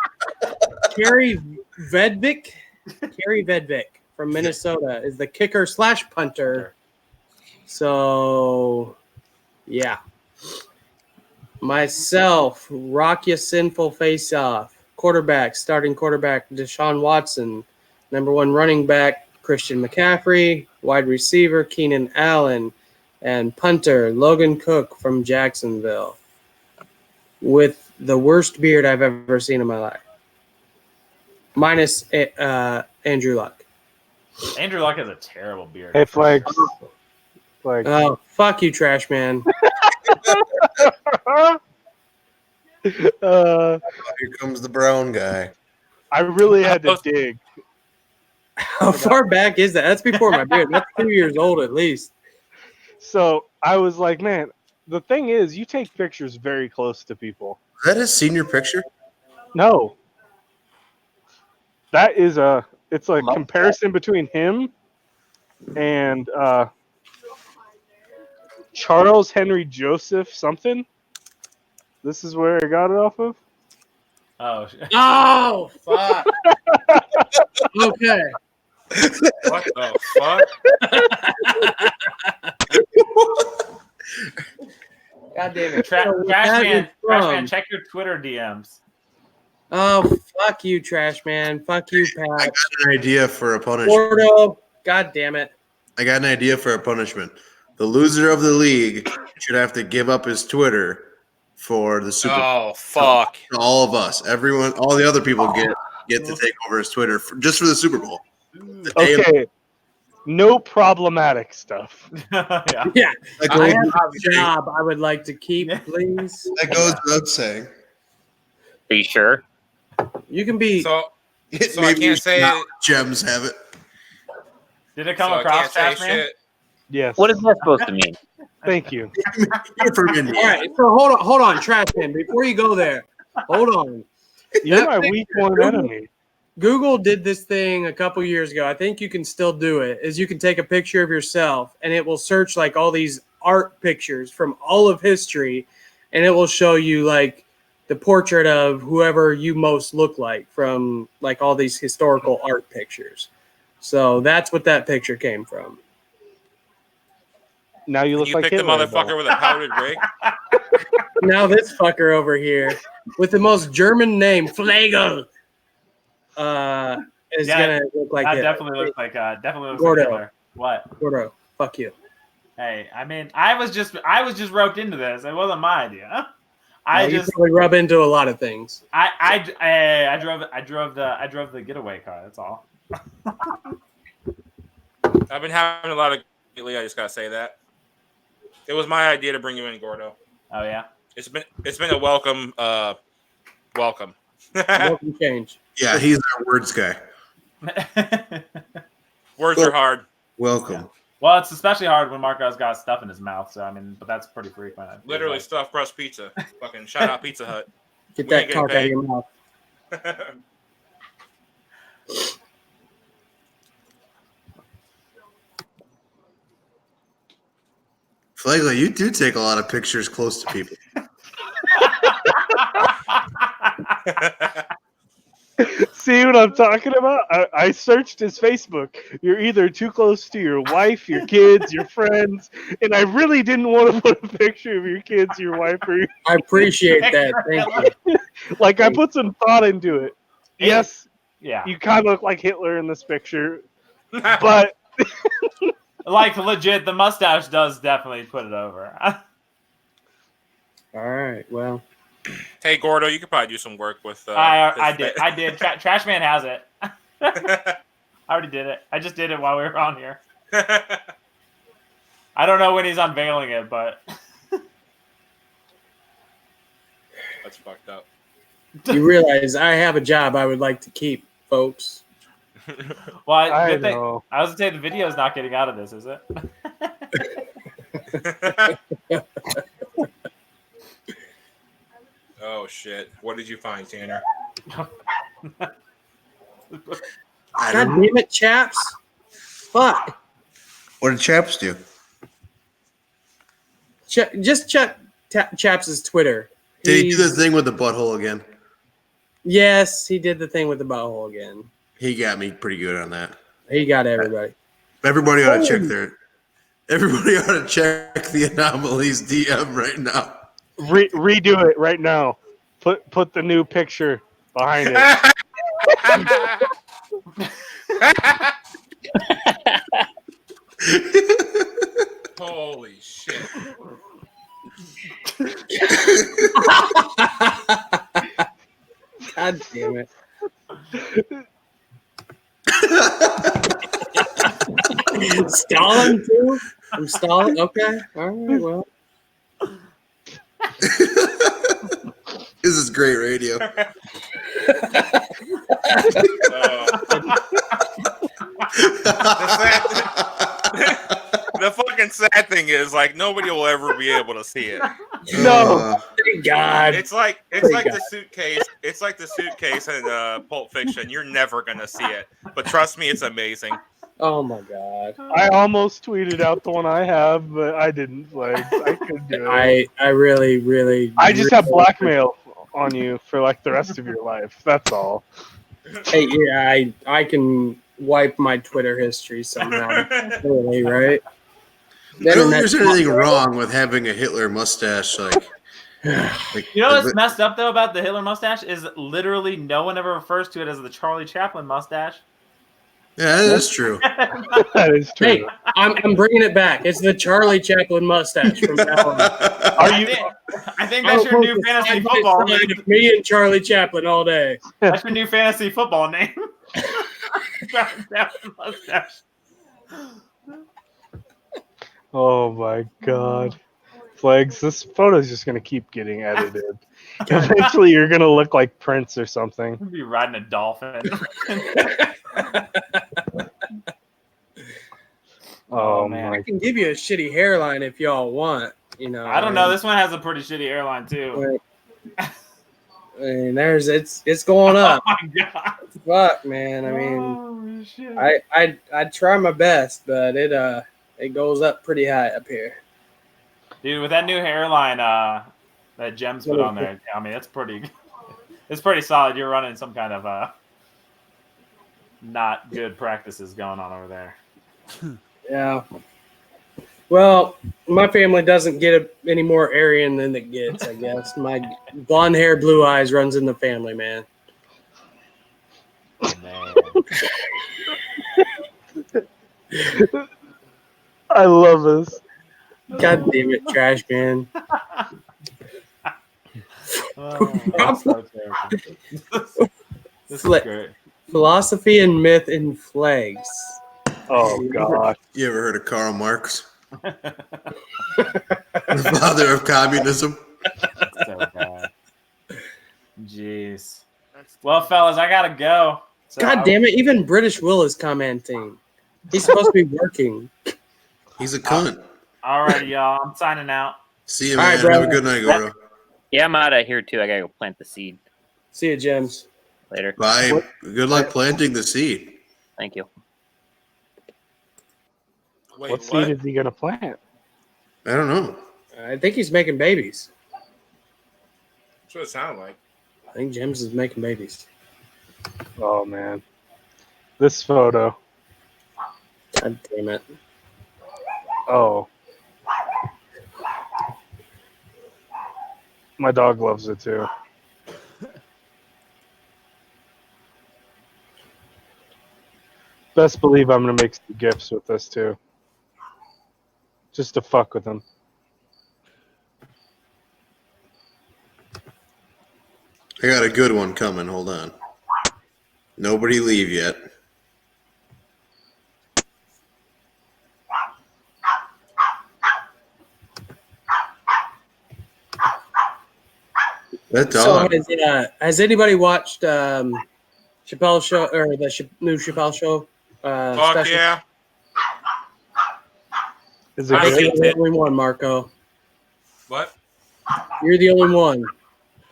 D: Vedvik. Kerry Vedvik from Minnesota is the kicker / punter. So, yeah. Myself, Rock Ya Sinful Face Off. Quarterback, starting quarterback, Deshaun Watson. Number 1 running back, Christian McCaffrey. Wide receiver, Keenan Allen. And punter, Logan Cook from Jacksonville. With the worst beard I've ever seen in my life. Minus Andrew Luck.
B: Andrew Luck has a terrible beard.
A: Hey, Flags. Flags.
D: Oh, fuck you, trash man.
C: Here comes the brown guy.
A: I really had to dig.
D: How far back is that? That's before my beard. That's 2 years old at least.
A: So I was like, man, the thing is, you take pictures very close to people.
C: Is that his senior picture?
A: No. That is it's a comparison between him and Charles Henry Joseph something. This is where I got it off of.
B: Oh,
D: fuck. Okay.
G: What the fuck?
D: God damn it.
B: Trash man, check your Twitter DMs.
D: Oh, fuck you, trash man. Fuck you,
C: I
D: Pat.
C: got an idea for a punishment.
D: Gordo. God damn it.
C: I got an idea for a punishment. The loser of the league should have to give up his Twitter for the Super Bowl.
G: Oh fuck!
C: All of us, everyone, all the other people get to take over his Twitter just for the Super Bowl.
A: Okay. No problematic stuff.
B: Yeah.
D: Yeah.
C: That
D: I
C: goes,
D: have a job I would like to keep, please.
C: that goes without saying.
F: Are you sure?
D: You can be.
G: So I
C: Maybe
G: can't say
C: not Gems have it.
B: Did it come
G: so I
B: across,
G: can't say
B: trash man?
G: shit.
A: Yes.
F: What is that supposed to mean?
A: Thank you.
C: You're from
D: All
C: Indiana.
D: right, so hold on, trash man. Before you go there, hold on.
A: You're
D: That
A: my
D: picture-
A: weak one enemy.
D: Google did this thing a couple years ago. I think you can still do it. Is you can take a picture of yourself and it will search like all these art pictures from all of history, and it will show you like the portrait of whoever you most look like from like all these historical art pictures. So that's what that picture came from.
A: Now you look
G: You
A: like
G: picked the
A: Hitler,
G: motherfucker
A: though.
G: with a powdered wig.
D: Now this fucker over here with the most German name, Flagel, is
B: Yeah,
D: gonna look like
B: That
D: it.
B: definitely looks like
D: Gordo.
B: Hitler. What?
D: Gordo, fuck you.
B: Hey, I mean, I was just roped into this. It wasn't my idea.
D: You probably rub into a lot of things.
B: I drove the getaway car. That's all.
G: I've been having a lot of lately. I just gotta say that it was my idea to bring you in, Gordo.
B: Oh yeah.
G: It's been a welcome. Welcome.
D: Welcome change.
C: Yeah, he's our words guy.
G: Words are hard.
C: Welcome.
B: Well, it's especially hard when Marco's got stuff in his mouth. So I mean, but that's pretty frequent. I feel
G: Literally
B: like.
G: stuffed crust pizza. Fucking shout out Pizza Hut.
D: Get
G: We
D: that
G: ain't getting
D: cock out of
G: paid.
D: your mouth.
C: Flagler, you do take a lot of pictures close to people.
A: See what I'm talking about? I searched his Facebook. You're either too close to your wife, your kids, your friends, and I really didn't want to put a picture of your kids, your wife, or your,
D: I appreciate that. Thank you.
A: like I put some thought into it. Yes,
B: Yeah.
A: you kind of look like Hitler in this picture, but
B: Like legit, the mustache does definitely put it over.
D: All right. Well,
G: Hey, Gordo, you could probably do some work with.
B: I did. Trash man has it. I already did it. I just did it while we were on here. I don't know when he's unveiling it, but
G: That's fucked up.
D: you realize I have a job I would like to keep, folks.
B: well,
A: I
B: good thing.
A: know.
B: I was gonna say the video's not getting out of this, is it?
G: Oh shit! What did you find, Tanner?
C: I
D: God
C: don't,
D: damn it, chaps! Fuck.
C: what did Chaps do?
D: Just check Chaps' Twitter.
C: Did he do the thing with the butthole again?
D: Yes, he did the thing with the butthole again.
C: He got me pretty good on that.
D: He got everybody.
C: Everybody ought to check Everybody ought to check the Anomalies DM right now.
A: redo it right now. Put the new picture behind it.
G: Holy shit!
D: God damn it. Stalin too? I'm Stalin? Okay. All right, well.
C: This is great radio.
G: The fucking sad thing is, like, nobody will ever be able to see it.
A: No.
D: Thank God.
G: It's like the suitcase. It's like the suitcase in Pulp Fiction. You're never gonna see it, but trust me, it's amazing.
D: Oh my God.
A: I almost tweeted out the one I have, but I didn't. Like I couldn't do it.
D: I really, really.
A: I just
D: really-
A: have blackmail on you for like the rest of your life. That's all.
D: Hey, yeah, I can wipe my Twitter history somehow. Totally, right?
C: I don't think there's anything wrong with having a Hitler mustache. Like, Like,
B: You know what's messed up though about the Hitler mustache is literally no one ever refers to it as the Charlie Chaplin mustache.
C: yeah, that's true.
A: That is true.
D: Hey, I'm bringing it back. It's the Charlie Chaplin mustache from now on.
B: I think that's your new fantasy football name.
D: Me and Charlie Chaplin all day.
B: That's your new fantasy football name. Charlie Chaplin mustache.
A: Oh my god. Flags, this photo's just gonna keep getting edited. Eventually you're gonna look like Prince or something.
B: You'd be riding a dolphin.
A: Oh
B: man.
A: my
D: I can give you a shitty hairline if y'all want. You know,
B: I don't know. This one has a pretty shitty airline too.
D: And it's going up.
B: Oh my god.
D: Fuck, man. I mean,
B: shit.
D: I try my best, but it goes up pretty high up here.
B: Dude, with that new hairline that Gems put on there, I mean, it's pretty solid. You're running some kind of not good practices going on over there.
D: Yeah. Well, my family doesn't get any more Aryan than it gets, I guess. My blonde hair, blue eyes runs in the family, man.
B: Man.
A: I love this.
D: God damn it, trash man.
B: Oh, that's so terrible. This is great.
D: Philosophy and myth in flags.
A: Oh god.
C: You ever heard of Karl Marx? The father of communism.
B: So bad. Jeez. Well, fellas, I gotta go. So
D: God damn it, even British Will is commenting. He's supposed to be working.
C: He's a cunt.
B: Alrighty, y'all. I'm signing out.
C: See you,
D: All
C: man.
D: right,
C: Have a good night, Gordo.
F: Yeah, I'm out of here too. I gotta go plant the seed
D: See you, Gems.
F: later.
C: Bye. Good luck planting the seed.
F: Thank you.
G: Wait,
A: What seed is he gonna plant?
C: I don't know.
D: I think he's making babies.
G: That's what it sounded like.
D: I think Gems is making babies.
A: Oh man. This photo.
D: God damn it.
A: Oh. My dog loves it too. Best believe I'm gonna make some gifts with this too. Just to fuck with them.
C: I got a good one coming. Hold on. Nobody leave yet. That dog.
D: So has anybody watched Chappelle Show or the new Chappelle Show?
G: Fuck
D: special?
G: yeah.
A: Is it
G: I
A: good?
D: You're the only one, Marco.
G: What?
D: You're the only one.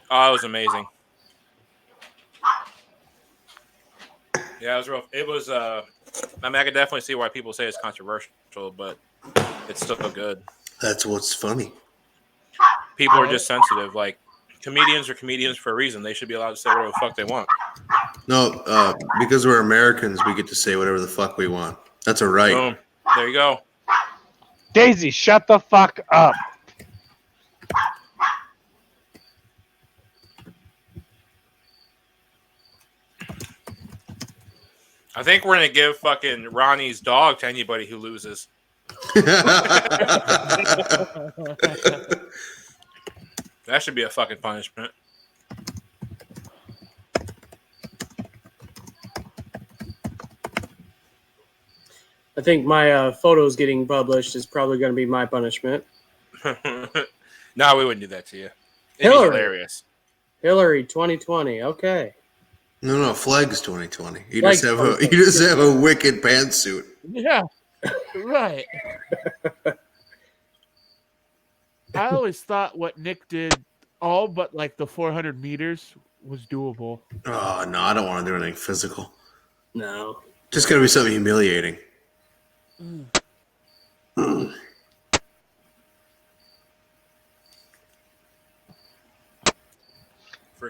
G: Oh, it was amazing. Yeah, it was real. It was. I mean, I can definitely see why people say it's controversial, but it's still good.
C: That's what's funny.
G: People are just sensitive. Like comedians are comedians for a reason. They should be allowed to say whatever the fuck they want.
C: No, because we're Americans, we get to say whatever the fuck we want. That's a right.
G: Boom. There you go.
A: Daisy, shut the fuck up.
G: I think we're gonna give fucking Ronnie's dog to anybody who loses. That should be a fucking punishment.
D: I think my photos getting published is probably going to be my punishment.
G: No, we wouldn't do that to you. It'd be
D: Hillary.
G: hilarious.
D: Hillary 2020. Okay.
C: No, Flags 2020. You
D: Flags
C: just have
D: 2020.
C: a wicked pantsuit.
H: Yeah, right. I always thought what Nick did, all but like the 400 meters, was doable.
C: Oh no, I don't want to do anything physical.
D: No.
C: Just gotta be something humiliating.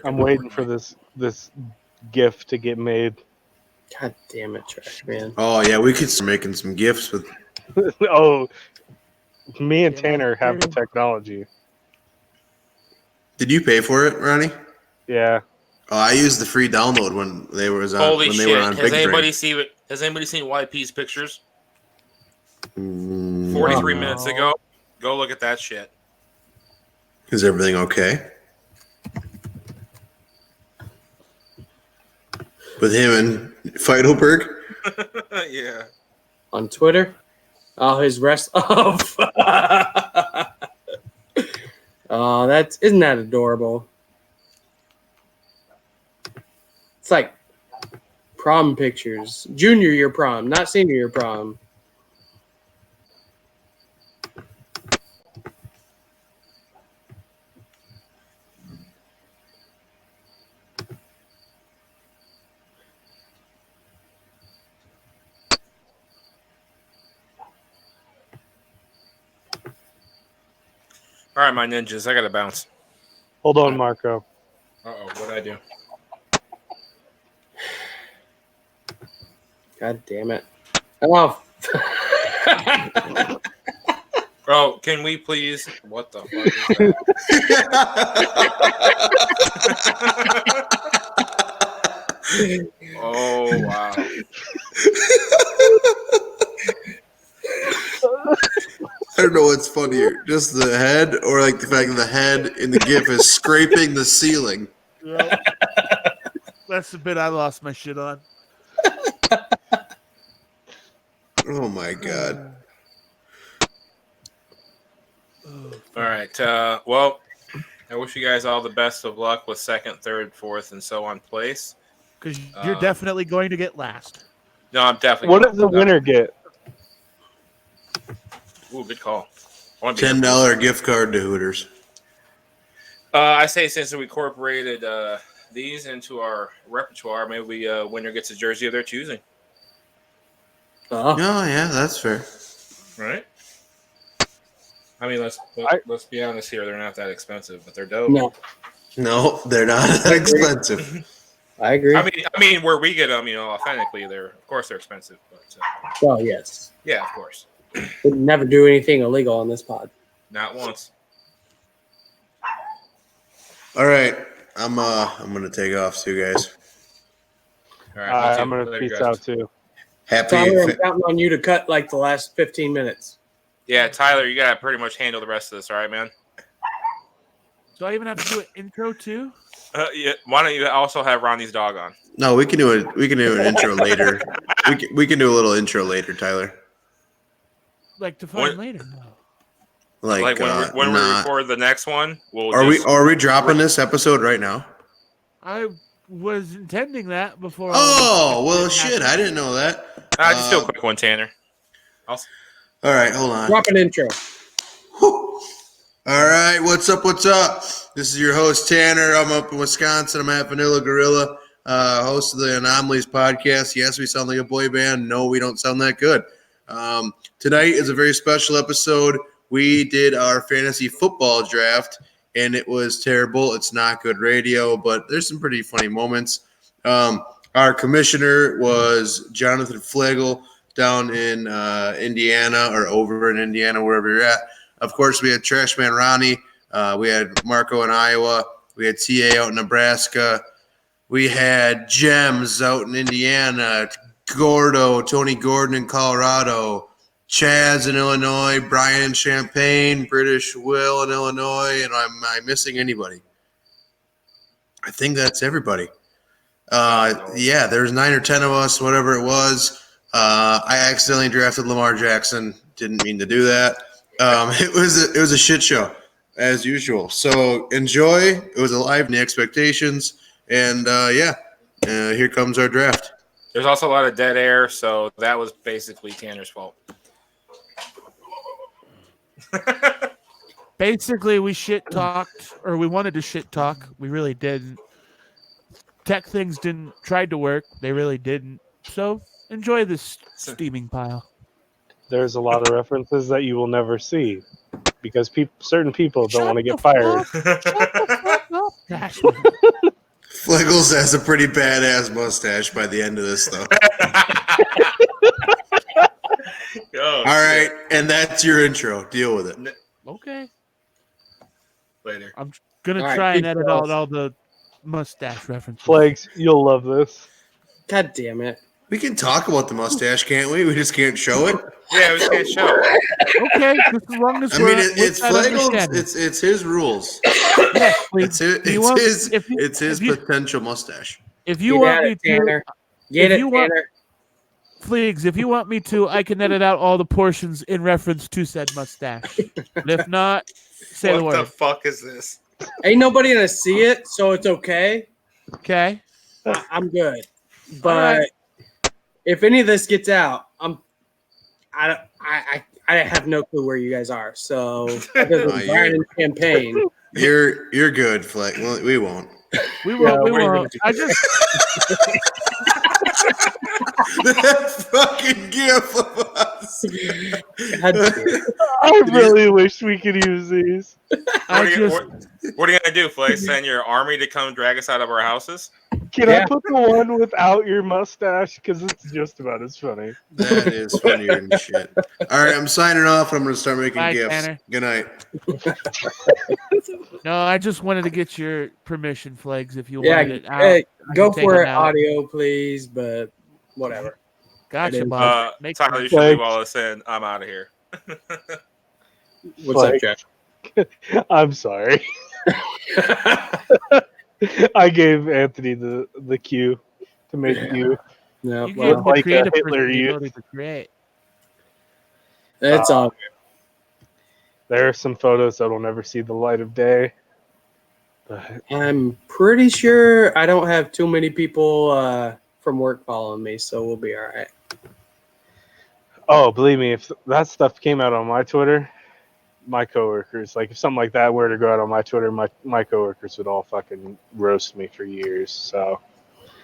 A: I'm waiting for this GIF to get made.
D: God damn it, trash man.
C: Oh yeah, we could start making some gifts with.
A: Oh, me and Tanner have the technology.
C: Did you pay for it, Ronnie?
A: Yeah.
C: Oh, I used the free download when they was on.
G: Holy
C: when
G: shit!
C: They were on
G: Has
C: Big
G: anybody
C: Brain.
G: seen it? Has anybody seen YP's pictures?
C: 43
G: 43 minutes ago. Go look at that shit.
C: Is everything okay? With him and Feidelberg?
G: Yeah.
D: On Twitter? Oh, his rest. Oh, isn't that adorable? It's like prom pictures. Junior year prom, not senior year prom.
G: All right, my ninjas. I gotta bounce.
A: Hold on, Marco.
E: Uh-oh, what'd I do?
D: God damn it. Oh.
G: Bro, can we please? What the fuck is that? Oh, wow.
C: I don't know what's funnier, just the head or like the fact that the head in the GIF is scraping the ceiling.
H: Yeah. That's the bit I lost my shit on.
C: Oh my god.
G: All right. Well, I wish you guys all the best of luck with second, third, fourth, and so on place.
H: Because you're definitely going to get last.
G: No, I'm definitely.
A: What does the winner get?
G: Ooh, good call.
C: $10 gift card to Hooters.
G: I say since we incorporated these into our repertoire, maybe winner gets a jersey of their choosing.
C: Oh, yeah, that's fair.
G: Right. I mean, let's be honest here. They're not that expensive, but they're dope.
C: No, they're not that expensive.
D: I agree.
G: I mean, where we get them, authentically, of course they're expensive. But
D: well, yes.
G: yeah, of course.
D: Would never do anything illegal on this pod.
G: Not once.
C: All right, I'm gonna take off too, guys.
G: All right,
A: I'm gonna peace out too.
C: Happy.
D: Tyler, I'm counting on you to cut like the last 15 minutes.
G: Yeah, Tyler, you gotta pretty much handle the rest of this. All right, man.
H: Do I even have to do an intro too?
G: Yeah. Why don't you also have Ronnie's dog on?
C: No, we can do it. We can do an intro later. We can do a little intro later, Tyler.
H: Like to find later. No.
C: Like
G: when we record the next one,
C: are we dropping this episode right now?
H: I was intending that before.
C: Oh well, shit! I didn't know that.
G: Just do a quick one, Tanner.
C: All right, hold on.
D: Drop an intro.
C: All right, what's up? What's up? This is your host Tanner. I'm up in Wisconsin. I'm at Vanilla Gorilla, host of the Anomalies podcast. Yes, we sound like a boy band. No, we don't sound that good. Tonight is a very special episode. We did our fantasy football draft, and it was terrible. It's not good radio, but there's some pretty funny moments. Our commissioner was Jonathan Flagel down in Indiana, or over in Indiana, wherever you're at. Of course, we had Trashman Ronnie. We had Marco in Iowa. We had TA out in Nebraska. We had Gems out in Indiana. Tony Gordon in Colorado. Chaz in Illinois, Brian in Champaign, British Will in Illinois, and am I missing anybody? I think that's everybody. Yeah, there's 9 or 10 of us, whatever it was. I accidentally drafted Lamar Jackson. Didn't mean to do that. It was a shit show, as usual. So enjoy. It was alive in the expectations, and here comes our draft.
G: There's also a lot of dead air, so that was basically Tanner's fault.
H: Basically, we shit talked, or we wanted to shit talk. We really didn't. Tech things tried to work. They really didn't. So enjoy this steaming pile.
A: There's a lot of references that you will never see because certain people don't want to get fired.
C: Fliggles has a pretty badass mustache by the end of this, though. All right, and that's your intro. Deal with it.
H: Okay.
E: Later.
H: I'm gonna
D: All right,
H: try and
D: keep
H: edit
D: going.
H: out all the mustache references.
A: Flags, you'll love this.
D: God damn it.
C: We can talk about the mustache, can't we? We just can't show it.
G: Yeah, we can't show.
H: Okay, just as long as
C: I
H: we're
C: mean,
H: with
C: it's
H: that
C: Flagel.
H: understanding.
C: It's his rules.
H: Yes, please.
C: It's his.
H: Do you
C: It's
H: want-
C: his.
H: if you-
C: It's his
H: if you-
C: potential mustache.
H: If you
D: Get
H: want
D: at
H: me
D: it,
H: to,
D: Tanner. Get
H: if
D: it,
H: you want-
D: Tanner.
H: Fleegs, if you want me to, I can edit out all the portions in reference to said mustache. But if not, say the
G: What the
H: word.
G: fuck is this?
D: Ain't nobody gonna see it, so it's okay.
H: Okay.
D: I'm good.
H: All
D: But
H: right.
D: if any of this gets out, I have no clue where you guys are. So other
C: Oh,
D: than Brian and Champagne,
C: You're good, Flag. Well, we won't.
H: We won't. we
A: what are you
H: won't. I just.
C: That fucking gif of us.
D: God damn.
A: I really wish we could use these.
H: I
G: What are, you,
H: just.
G: what are you gonna do, Flay? Send your army to come drag us out of our houses?
A: Can
D: Yeah.
A: I put the one without your mustache? Because it's just about as funny.
C: That is funnier than shit. All right, I'm signing off. I'm going to start making
H: Bye,
C: gifs.
H: Tanner.
C: Good night.
H: No, I just wanted to get your permission, Flags, if you
D: Yeah,
H: wanted it out.
D: hey,
H: I
D: go
H: can take
D: for
H: it
D: it,
H: out.
D: audio, please. But whatever.
H: Gotcha,
D: It is.
H: Bob. Make
G: Tyler, you should leave all this in. I'm out of here.
D: What's up,
A: Like-
D: Jack?
A: I'm sorry. I gave Anthony the cue to make you.
D: No,
H: You
D: well,
H: gave the
A: like a
H: creative
A: Hitler,
H: person the
A: you-
H: ability to create.
D: it's all.
A: There are some photos that will never see the light of day. But
D: I'm pretty sure I don't have too many people from work following me, so we'll be all right.
A: oh, believe me, if that stuff came out on my Twitter, my coworkers, like if something like that were to go out on my Twitter, my coworkers would all fucking roast me for years. So,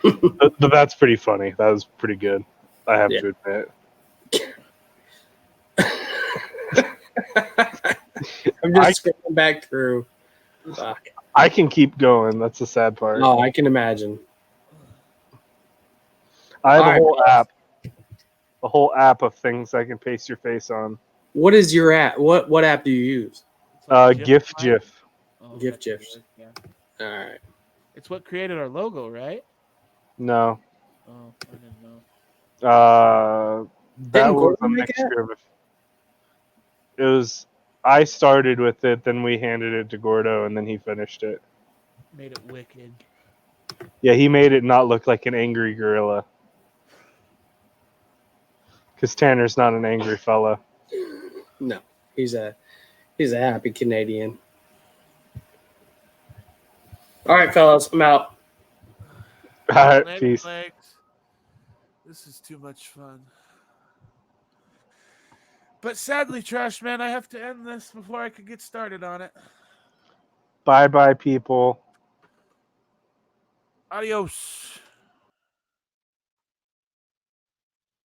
A: but that's pretty funny. That was pretty good. I have to admit.
D: I'm just scrolling back through. Fuck.
A: I can keep going. That's the sad part.
D: Oh, I can imagine.
A: I have
D: All
A: a
D: right.
A: whole app of things I can paste your face on.
D: What is your app? What app do you use?
A: GIF.
H: Oh,
D: GIF
H: that's
D: GIFs.
H: good, yeah.
D: All right.
H: It's what created our logo, right?
A: No.
H: Oh, I didn't know.
A: That
D: Didn't
A: was a
D: Gordon make it?
A: mixture of. It was. I started with it, then we handed it to Gordo, and then he finished it.
H: Made it wicked.
A: Yeah, he made it not look like an angry gorilla. Because Tanner's not an angry fella.
D: No, he's a happy Canadian. All right, fellas, I'm out.
A: All right,
H: Later,
A: peace.
H: Flags. This is too much fun. But sadly, Trash Man, I have to end this before I could get started on it.
A: Bye, people.
H: Adios.